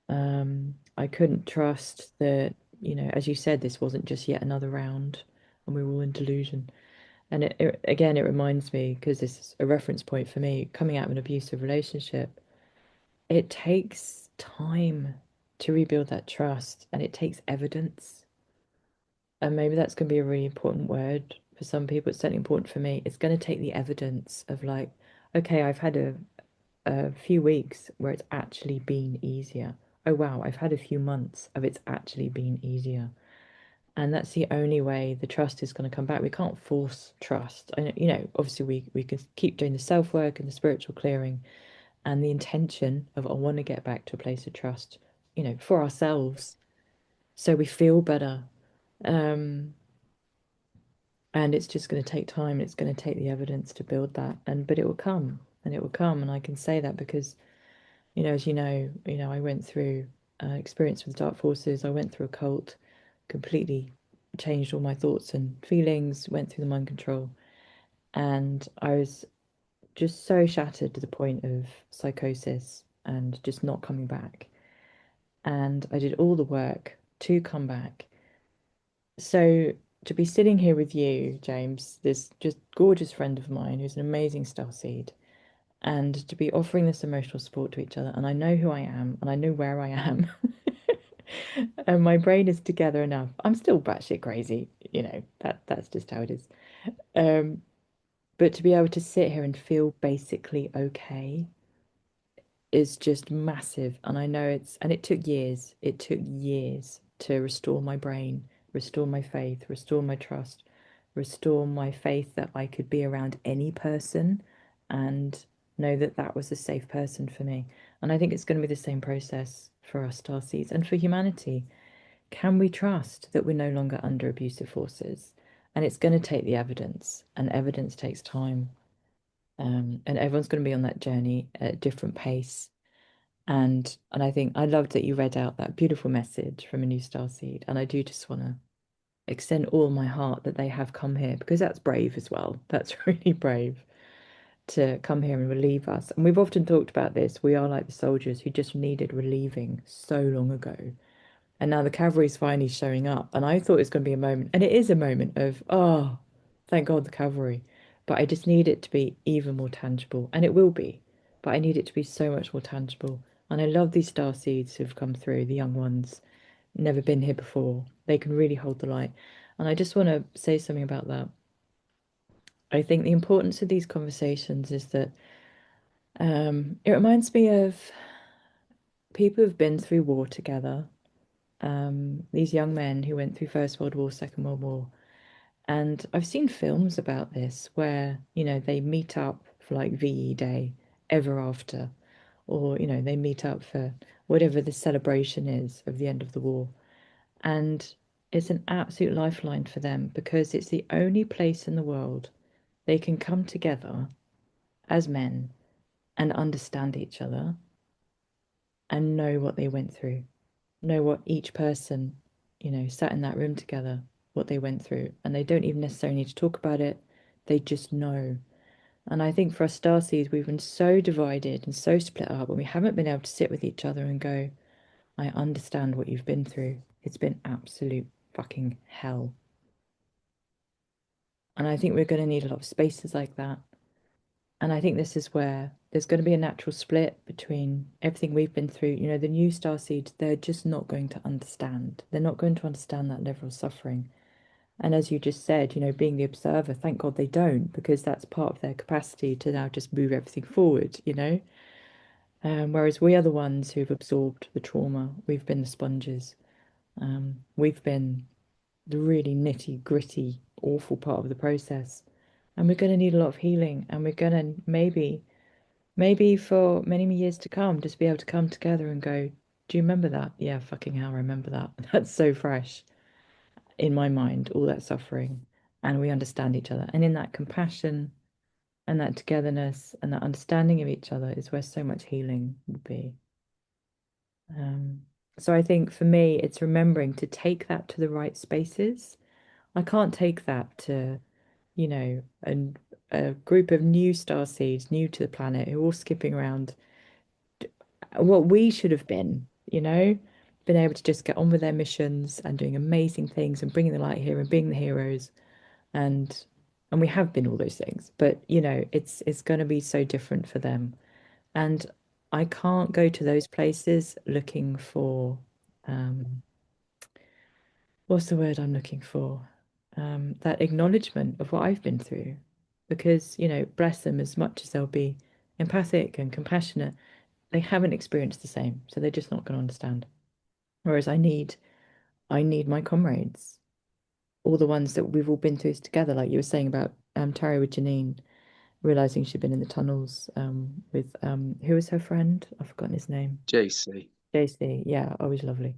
I couldn't trust that, as you said, this wasn't just yet another round and we were all in delusion. And again, it reminds me, because this is a reference point for me, coming out of an abusive relationship, it takes time to rebuild that trust and it takes evidence. And maybe that's going to be a really important word for some people. It's certainly important for me. It's going to take the evidence of like, okay, I've had a few weeks where it's actually been easier. Oh, wow, I've had a few months of it's actually been easier. And that's the only way the trust is going to come back. We can't force trust. And, obviously we can keep doing the self-work and the spiritual clearing and the intention of I want to get back to a place of trust, for ourselves. so we feel better. Um, and it's just going to take time. It's going to take the evidence to build that, and but it will come, and it will come. And I can say that because, as I went through experience with dark forces. I went through a cult, completely changed all my thoughts and feelings. Went through the mind control, and I was just so shattered to the point of psychosis and just not coming back. And I did all the work to come back. So to be sitting here with you, James, this just gorgeous friend of mine who's an amazing starseed, and to be offering this emotional support to each other, and I know who I am and I know where I am. And my brain is together enough. I'm still batshit crazy, that's just how it is. Um, but to be able to sit here and feel basically okay is just massive. And I know and it took years. It took years to restore my brain, restore my faith, restore my trust, restore my faith that I could be around any person and know that that was a safe person for me. And I think it's going to be the same process for us starseeds and for humanity. Can we trust that we're no longer under abusive forces? And it's going to take the evidence, and evidence takes time. And everyone's going to be on that journey at a different pace. And I think I loved that you read out that beautiful message from a new star seed. And I do just want to extend all my heart that they have come here because that's brave as well. That's really brave to come here and relieve us. And we've often talked about this. We are like the soldiers who just needed relieving so long ago. And now the cavalry's finally showing up. And I thought it was going to be a moment, and it is a moment of, oh, thank God the cavalry. But I just need it to be even more tangible. And it will be. But I need it to be so much more tangible. And I love these star seeds who've come through, the young ones, never been here before. They can really hold the light. And I just want to say something about that. I think the importance of these conversations is that it reminds me of people who've been through war together. These young men who went through First World War, Second World War. And I've seen films about this where, they meet up for like VE Day ever after, or, they meet up for whatever the celebration is of the end of the war. And it's an absolute lifeline for them because it's the only place in the world they can come together as men and understand each other and know what they went through, know what each person, sat in that room together, what they went through. And they don't even necessarily need to talk about it. They just know. And I think for us starseeds, we've been so divided and so split up, and we haven't been able to sit with each other and go, I understand what you've been through. It's been absolute fucking hell. And I think we're going to need a lot of spaces like that. And I think this is where there's going to be a natural split between everything we've been through. The new starseeds, they're just not going to understand. They're not going to understand that level of suffering. And as you just said, being the observer, thank God they don't, because that's part of their capacity to now just move everything forward. Whereas we are the ones who've absorbed the trauma. We've been the sponges. We've been the really nitty gritty, awful part of the process. And we're going to need a lot of healing. And we're going to maybe for many, many years to come, just be able to come together and go, do you remember that? Yeah, fucking hell, I remember that. That's so fresh in my mind, all that suffering. And we understand each other. And in that compassion and that togetherness and that understanding of each other is where so much healing will be. Um, so I think for me, it's remembering to take that to the right spaces. I can't take that to, you know, an, a group of new star seeds, new to the planet, who are all skipping around what we should have been able to just get on with their missions and doing amazing things and bringing the light here and being the heroes. And and we have been all those things, but it's going to be so different for them. And I can't go to those places looking for um what's the word I'm looking for? That acknowledgement of what I've been through. Because, bless them, as much as they'll be empathic and compassionate, they haven't experienced the same, so they're just not going to understand. Whereas I need my comrades, all the ones that we've all been through together, like you were saying about Tara with Janine, realizing she'd been in the tunnels with who was her friend? I've forgotten his name. JC. JC, yeah, always lovely.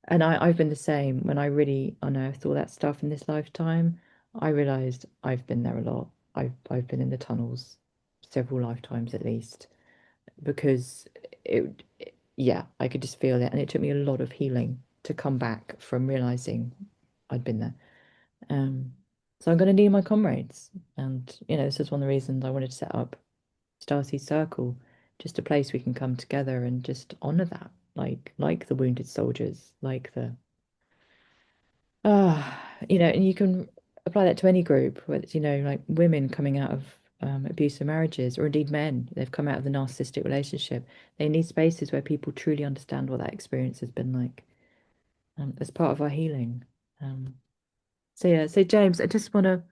And I've been the same. When I really unearthed all that stuff in this lifetime, I realized I've been there a lot. I've been in the tunnels several lifetimes at least because yeah, I could just feel it, and it took me a lot of healing to come back from realizing I'd been there. Um, so I'm going to need my comrades, and this is one of the reasons I wanted to set up Starseed Circle, just a place we can come together and just honor that, like the wounded soldiers, like the and you can apply that to any group, whether it's, like women coming out of abusive marriages, or indeed men, they've come out of the narcissistic relationship. They need spaces where people truly understand what that experience has been like, as part of our healing. Um, so yeah, so James, I don't know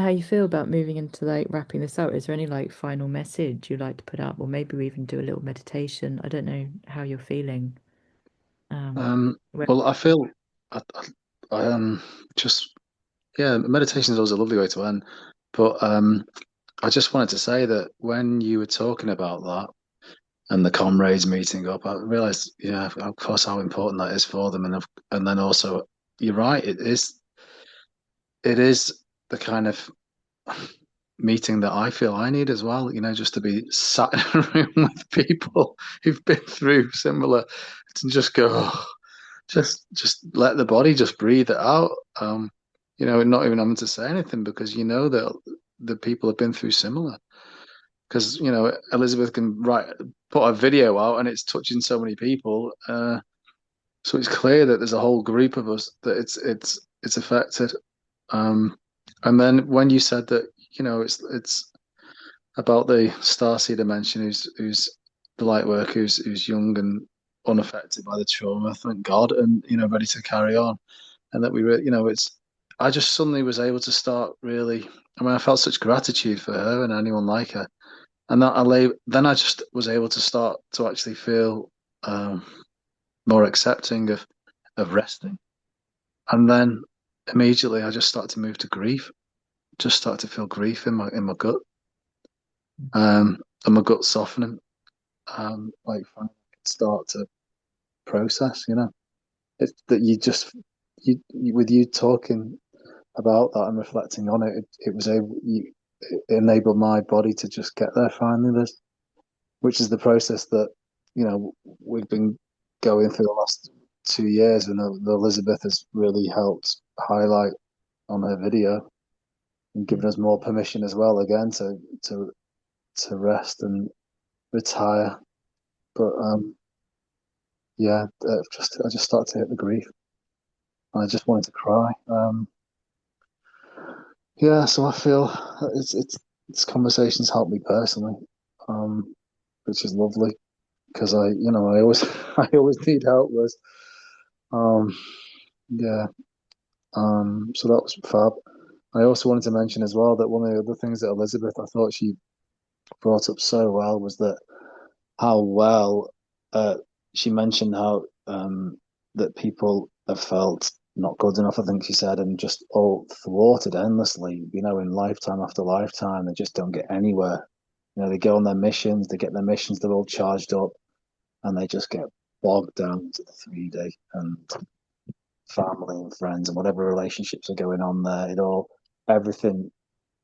how you feel about moving into like wrapping this up. Is there any like final message you'd like to put up, or maybe we even do a little meditation? I don't know how you're feeling. Um, where, Well, I feel I just yeah, meditation is always a lovely way to end. But I just wanted to say that when you were talking about that and the comrades meeting up, I realized, yeah, of course, how important that is for them, and then also, you're right, it is the kind of meeting that I feel I need as well. Just to be sat in a room with people who've been through similar, to just go, oh, just let the body just breathe it out. And not even having to say anything, because you know that the people have been through similar. Because Elizabeth can put a video out and it's touching so many people. So it's clear that there's a whole group of us that it's affected. Um, and then when you said that, it's about the starseed dimension, who's the light worker, who's young and unaffected by the trauma, thank God, and ready to carry on, and that it's. I just suddenly was able to start really. I mean, I felt such gratitude for her and anyone like her, and then I just was able to start to actually feel um, more accepting of resting, and then immediately I just started to move to grief. Just started to feel grief in my gut, and my gut softening. Like finally I could start to process. It's that with you talking about that and reflecting on it, it was able you it enabled my body to just get there finally. Which is the process that we've been going through the last 2 years, and that Elizabeth has really helped highlight on her video, and given us more permission as well again to to rest and retire. But yeah, I just started to hit the grief. I just wanted to cry. Yeah, so I feel it's this conversation's helped me personally, um, which is lovely, because I always I always need help with. Um, yeah. So that was fab. I also wanted to mention as well that one of the other things that Elizabeth, I thought she brought up so well, was that how well she mentioned how that people have felt not good enough, I think she said, and just all thwarted endlessly, in lifetime after lifetime. They just don't get anywhere. They go on their missions, they get their missions, they're all charged up, and they just get bogged down to the 3D and family and friends and whatever relationships are going on there. Everything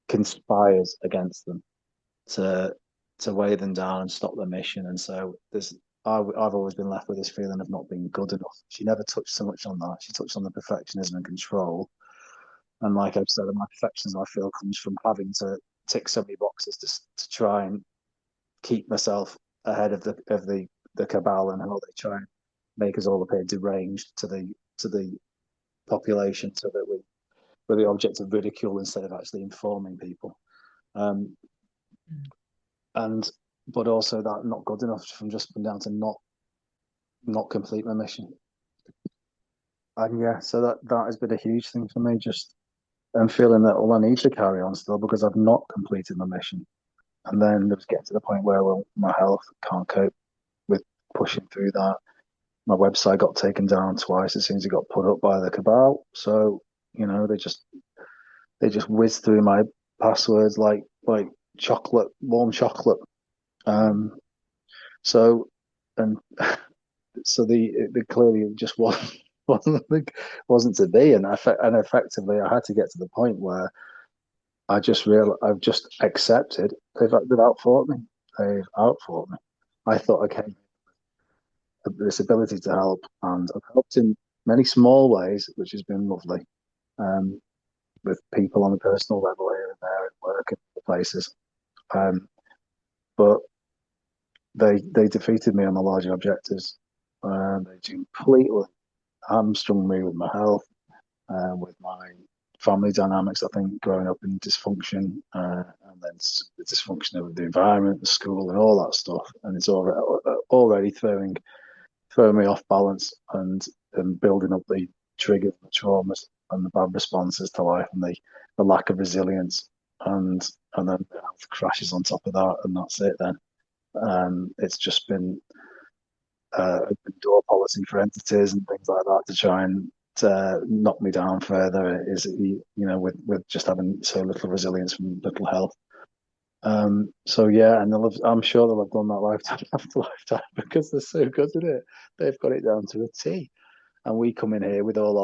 conspires against them to weigh them down and stop their mission. And so I've always been left with this feeling of not being good enough. She never touched so much on that. She touched on the perfectionism and control. And like I've said, my perfectionism, I feel, comes from having to tick so many boxes to try and keep myself ahead of the cabal, and how they try and make us all appear deranged to the population, so that we're the object of ridicule instead of actually informing people. Um, and but also that not good enough, from just being down to not complete my mission. And yeah, so that has been a huge thing for me. Just I'm feeling that, well, I need to carry on still, because I've not completed my mission. And then there was getting to the point where, well, my health can't cope with pushing through that. My website got taken down twice as soon as it got put up by the cabal. So they just whiz through my passwords like chocolate, warm chocolate. Um, so and so the clearly just wasn't wasn't to be, and and effectively I had to get to the point where I've just accepted they've outfought me. They've outfought me. I thought, okay, this ability to help, and I've helped in many small ways, which has been lovely. Um, with people on a personal level here and there at work and other places. Um, but they defeated me on the larger objectives. They completely hamstrung me with my health, with my family dynamics. I think growing up in dysfunction, and then the dysfunction of the environment, the school, and all that stuff, and it's already throwing me off balance and building up the triggers, the traumas, and the bad responses to life, and the lack of resilience, and and then the health crashes on top of that, and that's it. Then it's just been open door policy for entities and things like that to try and knock me down further. Is with just having so little resilience from little health. So yeah, and I'm sure they'll have done that lifetime after lifetime because they're so good at it. They've got it down to a T, and we come in here with all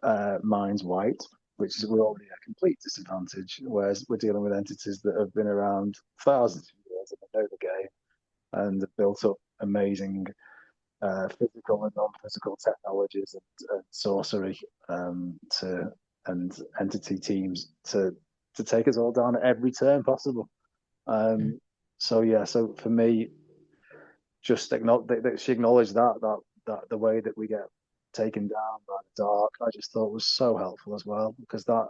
our minds white, which is we're already at a complete disadvantage. Whereas we're dealing with entities that have been around thousands of years and they know the game and have built up amazing physical and non-physical technologies and sorcery to and entity teams to take us all down at every turn possible. Mm. So yeah, so for me, just acknowledge that she acknowledged that the way that we get taken down by the dark, I just thought was so helpful as well because that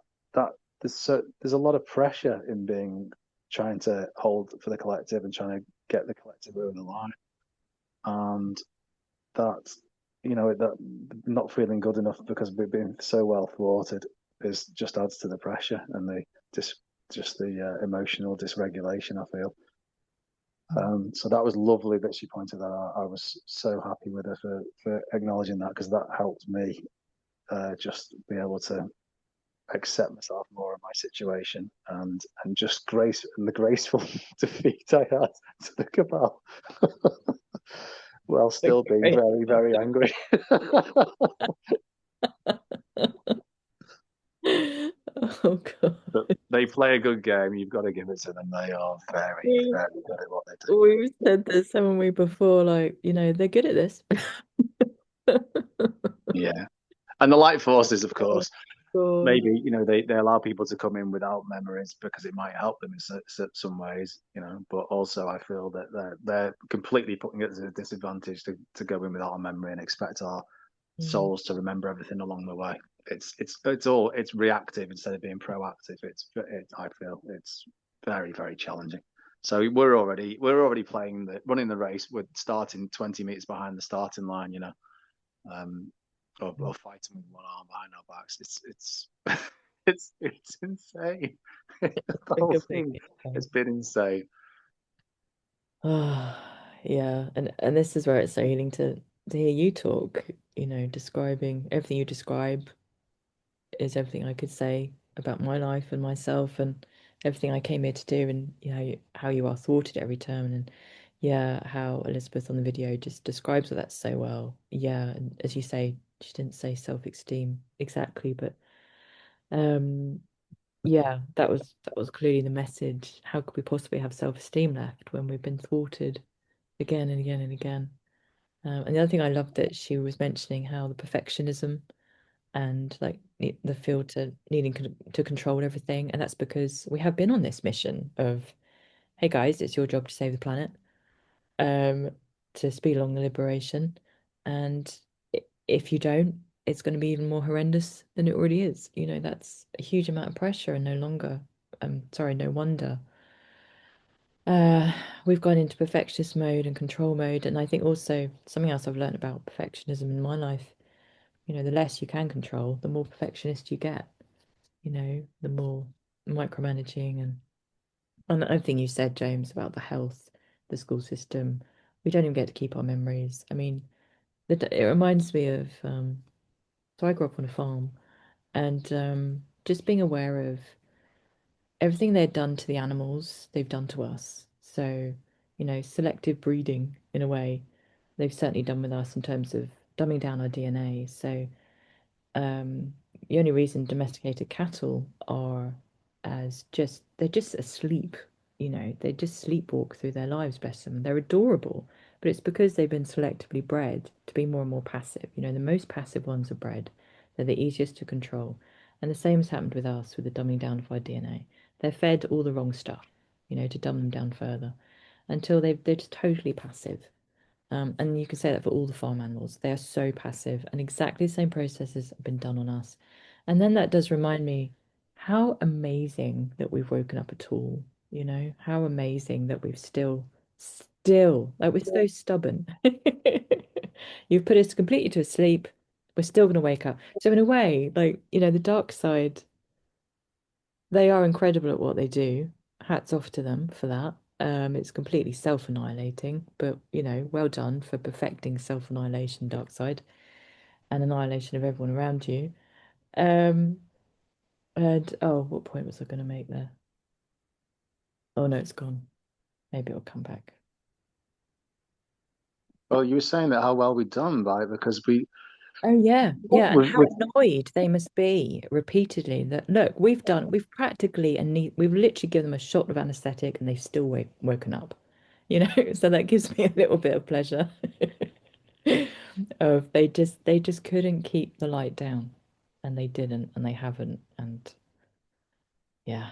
there's a lot of pressure in being trying to hold for the collective and trying to get the collective over the line, and that that not feeling good enough because we've been so well thwarted is just adds to the pressure and the just the emotional dysregulation I feel. So that was lovely that she pointed that out. I was so happy with her for acknowledging that because that helped me just be able to accept myself more in my situation and just grace and the graceful defeat I had to the cabal while still being Okay. very, very angry. Oh God. But they play a good game. You've got to give it to them. They are very, We, very good at what they do. we've said this, haven't we, before? Like, they're good at this. Yeah. And the light forces, of Oh course, God. maybe they allow people to come in without memories because it might help them in some ways, but also I feel that they're completely putting it at a disadvantage to go in without a memory and expect our Mm. souls to remember everything along the way. It's reactive instead of being proactive. I feel it's very, very challenging. So we're already running the race. We're starting 20 meters behind the starting line, um, or fighting with one arm behind our backs. It's it's insane. The They're whole thing completely has insane. been insane. Yeah, and this is where it's so healing to hear you talk, describing everything you describe is everything I could say about my life and myself and everything I came here to do and how you are thwarted at every turn and yeah, how Elizabeth on the video just describes all that so well. Yeah, and as you say, she didn't say self-esteem exactly, but um yeah, that was clearly the message. How could we possibly have self-esteem left when we've been thwarted again and again and again? And the other thing I loved that she was mentioning how the perfectionism and like the filter needing to control everything. And that's because we have been on this mission of, hey guys, it's your job to save the planet, um, to speed along the liberation. And if you don't, it's going to be even more horrendous than it already is. That's a huge amount of pressure and no longer, sorry, no wonder. Uh, we've gone into perfectionist mode and control mode. And I think also something else I've learned about perfectionism in my life, the less you can control, the more perfectionist you get. The more micromanaging and the other thing you said, James, about the health, the school system, we don't even get to keep our memories. I mean, it reminds me of so I grew up on a farm and just being aware of everything they'd done to the animals, they've done to us. So, selective breeding in a way. they've certainly done with us in terms of dumbing down our DNA. So um, the only reason domesticated cattle are as just they're just asleep, they just sleepwalk through their lives, bless them. They're adorable, but it's because they've been selectively bred to be more and more passive. The most passive ones are bred. They're the easiest to control. And the same has happened with us with the dumbing down of our DNA. They're fed all the wrong stuff, to dumb them down further until they're just totally passive. And you can say that for all the farm animals. They are so passive, and exactly the same processes have been done on us. And then that does remind me how amazing that we've woken up at all, how amazing that we've still, like we're so stubborn. You've put us completely to sleep. We're still going to wake up. So in a way, like, the dark side, they are incredible at what they do. Hats off to them for that. It's completely self-annihilating, but well done for perfecting self-annihilation, dark side, and annihilation of everyone around you. Um, and oh, what point was I going to make there? Oh no, it's gone. Maybe it'll come back. Well, you were saying that how well we've done, right? Because Oh yeah, yeah, and how we annoyed they must be repeatedly that look, we've practically and we've literally given them a shot of anesthetic and they've still woken up, So that gives me a little bit of pleasure. Of they just couldn't keep the light down, and they didn't, and they haven't, and yeah,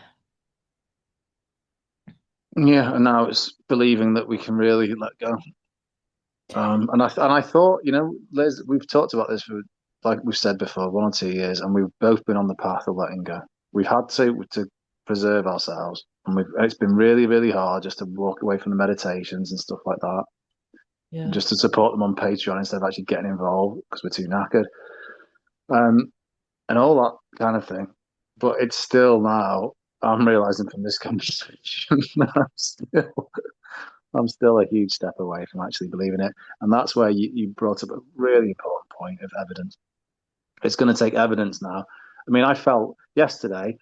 yeah, and now it's believing that we can really let go. And I thought, Liz, we've talked about this for, like we've said before, 1 or 2 years, and we've both been on the path of letting go. We've had to preserve ourselves, and it's been really, really hard just to walk away from the meditations and stuff like that, yeah, just to support them on Patreon instead of actually getting involved because we're too knackered, um, and all that kind of thing. But it's still now. I'm realizing from this conversation that I'm still a huge step away from actually believing it. And that's where you brought up a really important point of evidence. It's going to take evidence now. I mean, I felt yesterday,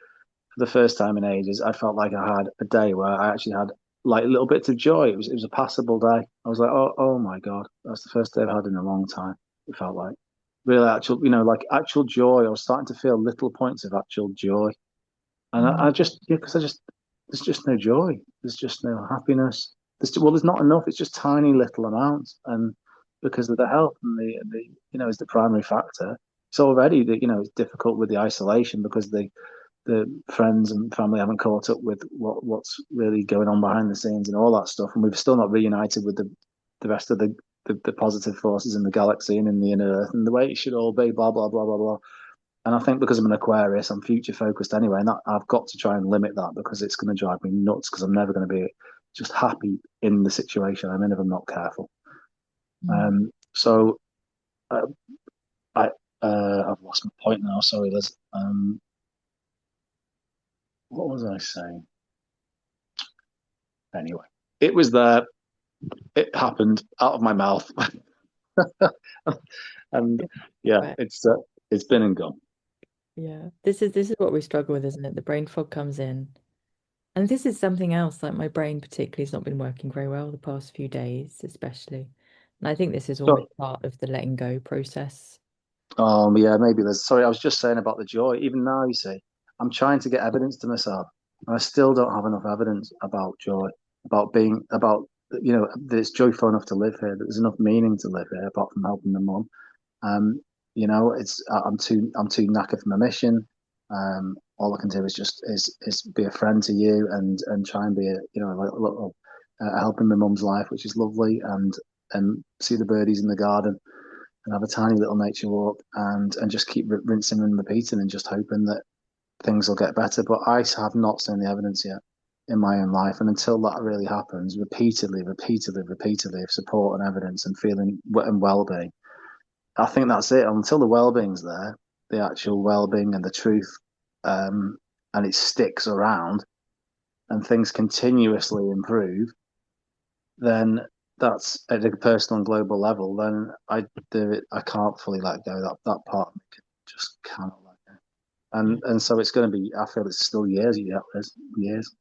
for the first time in ages, I felt like I had a day where I actually had like little bits of joy. It was a passable day. I was like, oh my God, that's the first day I've had in a long time. It felt like really actual, like actual joy. I was starting to feel little points of actual joy. And I mm, just, yeah, because there's just no joy. There's just no happiness. There's not enough. It's just tiny little amounts. And because of the health and is the primary factor, it's already it's difficult with the isolation because the friends and family haven't caught up with what's really going on behind the scenes and all that stuff. And we've still not reunited with the rest of the positive forces in the galaxy and in the inner earth and the way it should all be, blah, blah, blah, blah, blah. And I think because I'm an Aquarius, I'm future focused anyway, and I've got to try and limit that because it's going to drive me nuts because I'm never going to be just happy in the situation I'm in if I'm not careful. mm. So uh, I I've lost my point now. Sorry, Liz. What was I saying? Anyway, it was there. It happened out of my mouth, and yeah, Right. it's been and gone. Yeah. This is what we struggle with, isn't it? The brain fog comes in. And this is something else, like my brain particularly has not been working very well the past few days, especially. And I think this is So almost part of the letting go process. Yeah, maybe there's. Sorry, I was just saying about the joy. Even now, you see, I'm trying to get evidence to myself, and I still don't have enough evidence about joy, about that it's joyful enough to live here. That there's enough meaning to live here, apart from helping the mum. I'm too knackered from my mission. All I can do is just is be a friend to you and try and be a little help in my mum's life, which is lovely, and see the birdies in the garden and have a tiny little nature walk and just keep rinsing and repeating and just hoping that things will get better. But I have not seen the evidence yet in my own life. And until that really happens, repeatedly of support and evidence and feeling and well-being, I think that's it. Until the well-being's there, the actual well-being and the truth, um, and it sticks around and things continuously improve, then that's at a personal and global level. Then I can't fully let go. That part of me just cannot let go. Yeah. And so it's going to be. I feel it's still years yet. There's years.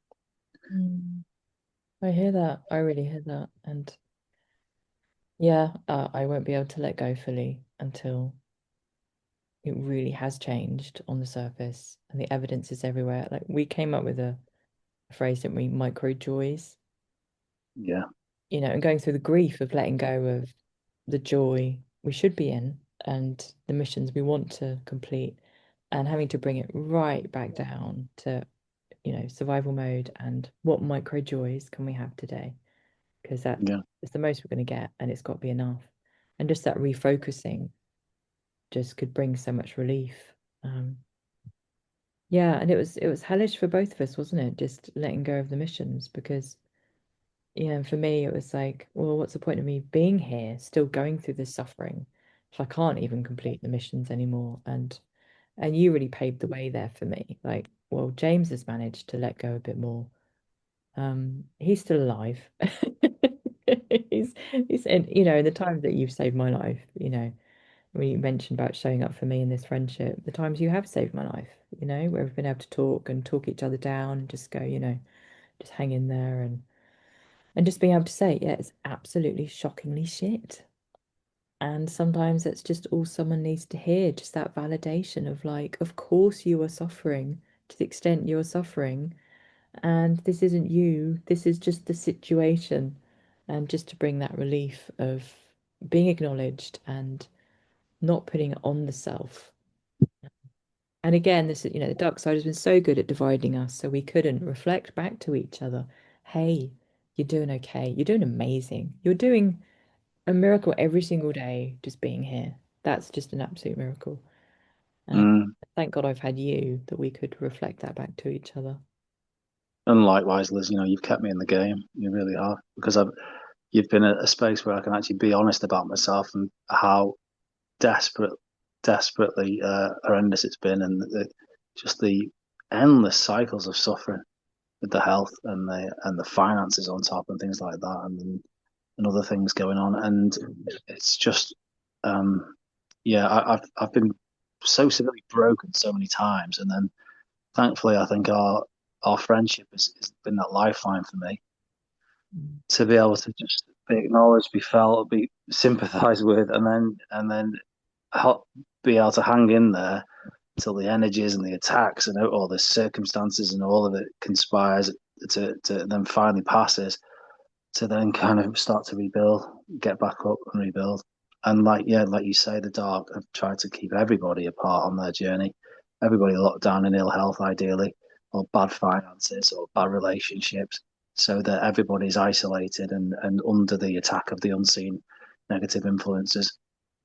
Mm. I hear that. I really hear that. And Yeah, I won't be able to let go fully until it really has changed on the surface and the evidence is everywhere. Like we came up with a phrase, didn't we? Micro joys, Yeah, and going through the grief of letting go of the joy we should be in and the missions we want to complete and having to bring it right back down to, survival mode and what micro joys can we have today? Because yeah, it's the most we're going to get and it's got to be enough. And just that refocusing just could bring so much relief. Um, yeah, and it was hellish for both of us, wasn't it? Just letting go of the missions because for me it was like, well, what's the point of me being here, still going through this suffering if I can't even complete the missions anymore? And you really paved the way there for me. Like, well, James has managed to let go a bit more. He's still alive. He's and in the times that you've saved my life, when you mentioned about showing up for me in this friendship, the times you have saved my life, where we've been able to talk and talk each other down and just go, just hang in there and just being able to say, yeah, it's absolutely shockingly shit. And sometimes it's just all someone needs to hear, just that validation of like, of course you are suffering to the extent you're suffering. And this isn't you, this is just the situation. And just to bring that relief of being acknowledged and not putting it on the self. And again, this is, the dark side has been so good at dividing us, so we couldn't reflect back to each other. Hey, you're doing okay. You're doing amazing. You're doing a miracle every single day, just being here. That's just an absolute miracle. And mm. thank God I've had you that we could reflect that back to each other. And likewise, Liz, you've kept me in the game. You really are because you've been a space where I can actually be honest about myself and how desperate, desperately horrendous it's been, and just the endless cycles of suffering with the health and the finances on top and things like that, and other things going on, and it's just, um, yeah, I've been so severely broken so many times, and then thankfully I think our friendship has been that lifeline for me Mm. to be able to just be acknowledged, be felt, be sympathised with, and then help be able to hang in there till the energies and the attacks and all the circumstances and all of it conspires to then finally passes to then kind of start to rebuild, get back up and rebuild. And like you say, the dark have tried to keep everybody apart on their journey, everybody locked down in ill health, ideally, or bad finances or bad relationships, so that everybody's isolated and under the attack of the unseen negative influences,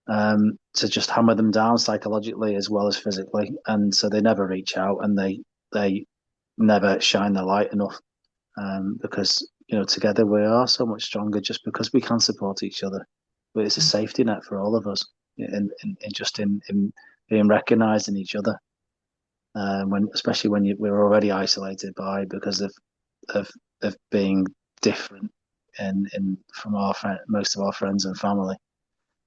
to just hammer them down psychologically as well as physically, and so they never reach out and they never shine the light enough, because together we are so much stronger just because we can support each other. But it's a safety net for all of us, in just in being recognised in each other, when especially when we're already isolated by because of of being different in from most of our friends and family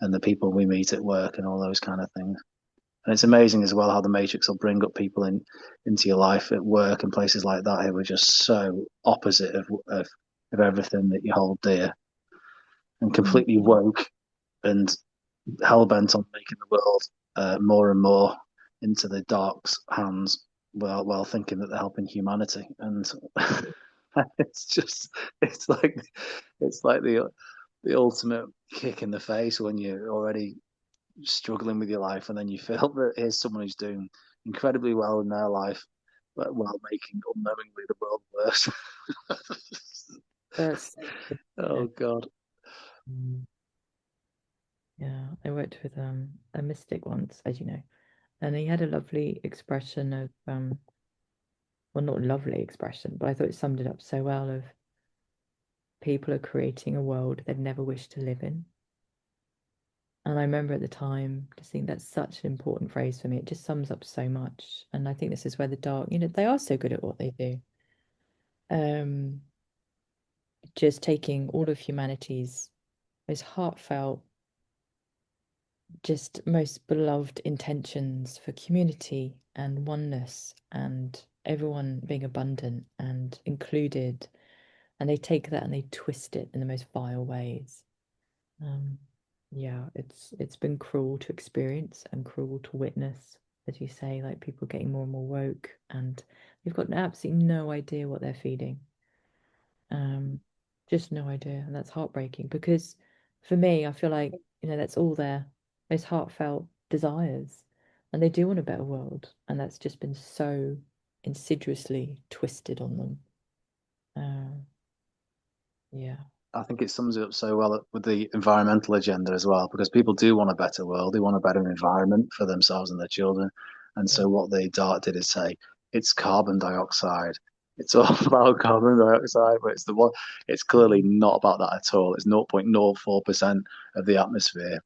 and the people we meet at work and all those kind of things. And it's amazing as well how the Matrix will bring up people into your life at work and places like that who are just so opposite of everything that you hold dear and Mm. completely woke and hell bent on making the world more and more into the dark's hands, while thinking that they're helping humanity. And it's just it's like it's like the ultimate kick in the face when you're already struggling with your life, and then you feel that here's someone who's doing incredibly well in their life, but while making unknowingly the world worse. That's so true, isn't Oh it? God. Mm. Yeah, I worked with a mystic once, as you know, and he had a lovely expression of well, not lovely expression, but I thought it summed it up so well of people are creating a world they'd never wished to live in. And I remember at the time just thinking that's such an important phrase for me. It just sums up so much. And I think this is where the dark, they are so good at what they do. Um, just taking all of humanity's most heartfelt, just most beloved intentions for community and oneness and everyone being abundant and included, and they take that and they twist it in the most vile ways. Yeah, it's been cruel to experience and cruel to witness, as you say, like people getting more and more woke and they've got absolutely no idea what they're feeding. Um, just no idea. And that's heartbreaking because for me, I feel like, that's all their most heartfelt desires. And they do want a better world. And that's just been so insidiously twisted on them. Yeah. I think it sums it up so well with the environmental agenda as well, because people do want a better world. They want a better environment for themselves and their children. And Yeah. so what they did is say it's carbon dioxide. It's all about carbon dioxide, but it's clearly not about that at all. It's 0.04% of the atmosphere.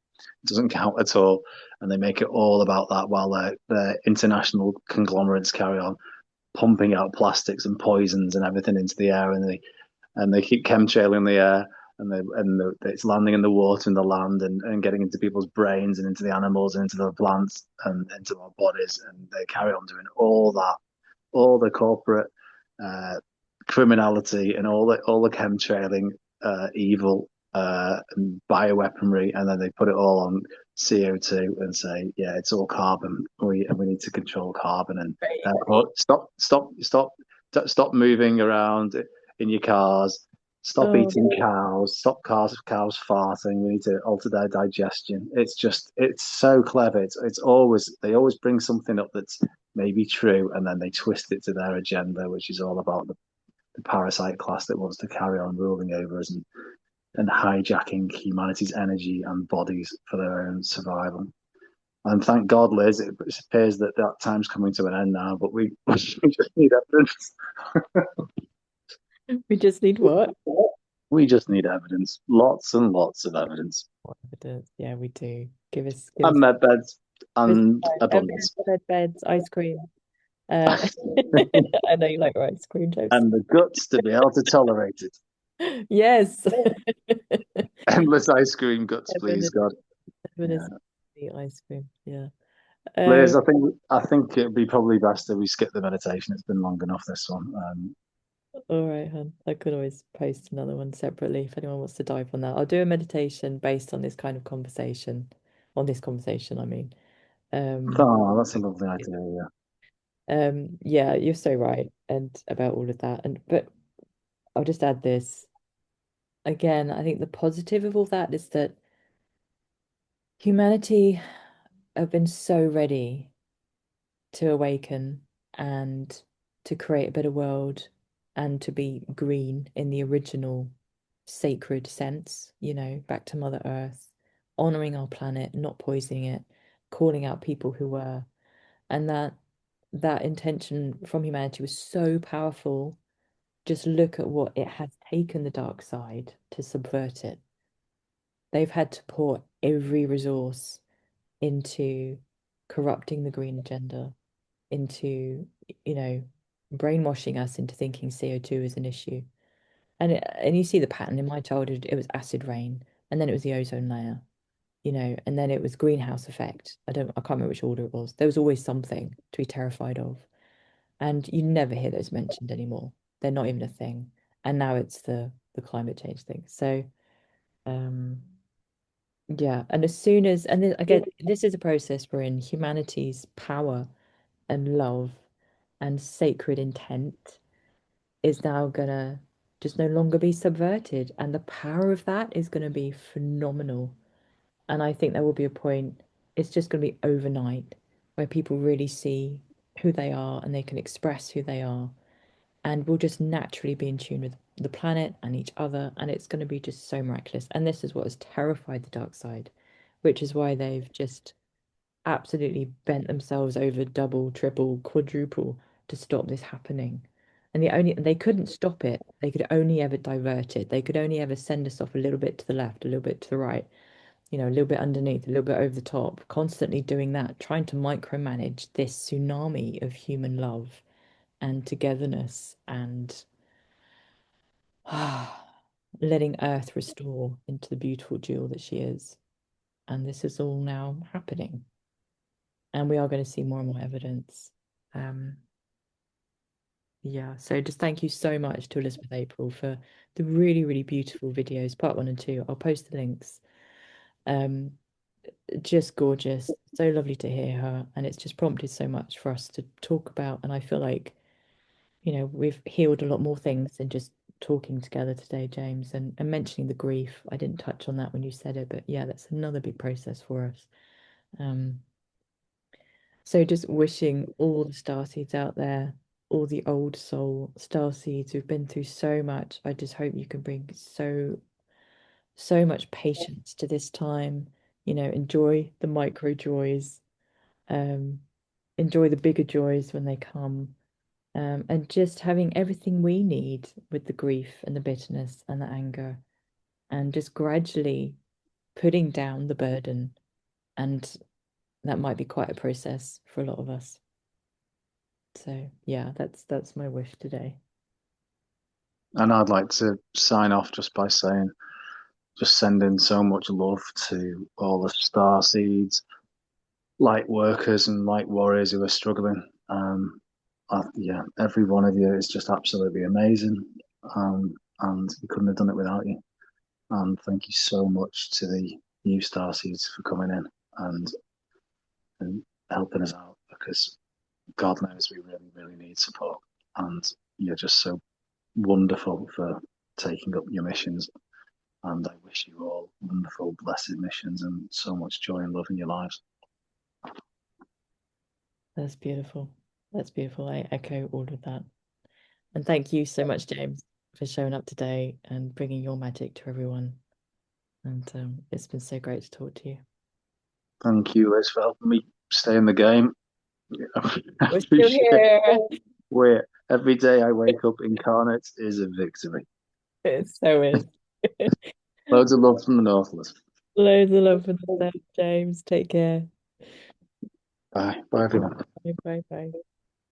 It doesn't count at all. And they make it all about that while their international conglomerates carry on pumping out plastics and poisons and everything into the air, and they keep chemtrailing the air, it's landing in the water and the land, and getting into people's brains and into the animals and into the plants and into our bodies, and they carry on doing all that, all the corporate uh, criminality and all the chemtrailing evil and bioweaponry, and then they put it all on CO2 and say, yeah, it's all carbon. We need to control carbon, and Right. therefore stop moving around in your cars. Stop Oh, eating cows. Stop cows farting. We need to alter their digestion. It's so clever. They always bring something up that's maybe true, and then they twist it to their agenda, which is all about the parasite class that wants to carry on ruling over us and hijacking humanity's energy and bodies for their own survival. And thank God, Liz, it appears that that time's coming to an end now, but we just need evidence. we just need what? We just need evidence. Lots and lots of evidence. What evidence? Yeah, we do. Give us, And med beds give us and evidence, abundance. beds, ice cream. Uh, I know you like your ice cream, James. And the guts to be able to tolerate it. Yes. Endless ice cream guts, please, Evidence, God. evidence, Yeah. the ice cream. Yeah. Liz, Um, I think it'd be probably best that we skip the meditation. It's been long enough, this one. all right, hun. I could always post another one separately if anyone wants to dive on that. I'll do a meditation based on this kind of conversation. On this conversation, I mean. Um, Oh, that's a lovely idea. Yeah. yeah, you're so right, and about all of that. And but I'll just add this again. I think the positive of all that is that humanity have been so ready to awaken and to create a better world and to be green in the original sacred sense, back to Mother Earth, honoring our planet, not poisoning it, calling out people who were, and that intention from humanity was so powerful. Just look at what it has taken the dark side to subvert it. They've had to pour every resource into corrupting the green agenda, into, you know, brainwashing us into thinking CO2 is an issue. And you see the pattern in my childhood, it was acid rain, and then it was the ozone layer, and then it was greenhouse effect. I can't remember which order it was. There was always something to be terrified of. And you never hear those mentioned anymore. They're not even a thing. And now it's the climate change thing. So um yeah, and as soon as and then, again, this is a process wherein humanity's power and love and sacred intent is now gonna just no longer be subverted. And the power of that is gonna be phenomenal. And I think there will be a point, it's just gonna be overnight, where people really see who they are and they can express who they are and we'll just naturally be in tune with the planet and each other, and it's going to be just so miraculous. And this is what has terrified the dark side, which is why they've just absolutely bent themselves over double, triple, quadruple to stop this happening. And they couldn't stop it. They could only ever divert it. They could only ever send us off a little bit to the left, a little bit to the right, a little bit underneath, a little bit over the top, constantly doing that, trying to micromanage this tsunami of human love and togetherness and letting Earth restore into the beautiful jewel that she is. And this is all now happening. And we are going to see more and more evidence. Um, yeah, so just thank you so much to Elizabeth April for the really, really beautiful videos, part one and two. I'll post the links. Um, just gorgeous. So lovely to hear her. And it's just prompted so much for us to talk about. And I feel like, we've healed a lot more things than just talking together today, James, and mentioning the grief. I didn't touch on that when you said it, but yeah, that's another big process for us. Um, so just wishing all the starseeds out there, all the old soul starseeds who've been through so much. I just hope you can bring so much patience to this time. Enjoy the micro joys, um, enjoy the bigger joys when they come, and just having everything we need with the grief and the bitterness and the anger, and just gradually putting down the burden. And that might be quite a process for a lot of us. So yeah, that's my wish today. And I'd like to sign off just by saying, just sending so much love to all the star seeds, light workers, and light warriors who are struggling. Yeah, every one of you is just absolutely amazing, and we couldn't have done it without you. And thank you so much to the new star seeds for coming in and and helping us out, because God knows we really, really need support. And you're just so wonderful for taking up your missions. And I wish you all wonderful, blessed missions and so much joy and love in your lives. That's beautiful. That's beautiful. I echo all of that. And thank you so much, James, for showing up today and bringing your magic to everyone. And it's been so great to talk to you. Thank you, Liz, for helping me stay in the game. I We're still appreciate it. here. Where every day I wake up incarnate is a victory. It so is. Loads of love from the North, Liz. Loads of love for the James. Take care. Bye. Bye, everyone. Bye, bye, bye.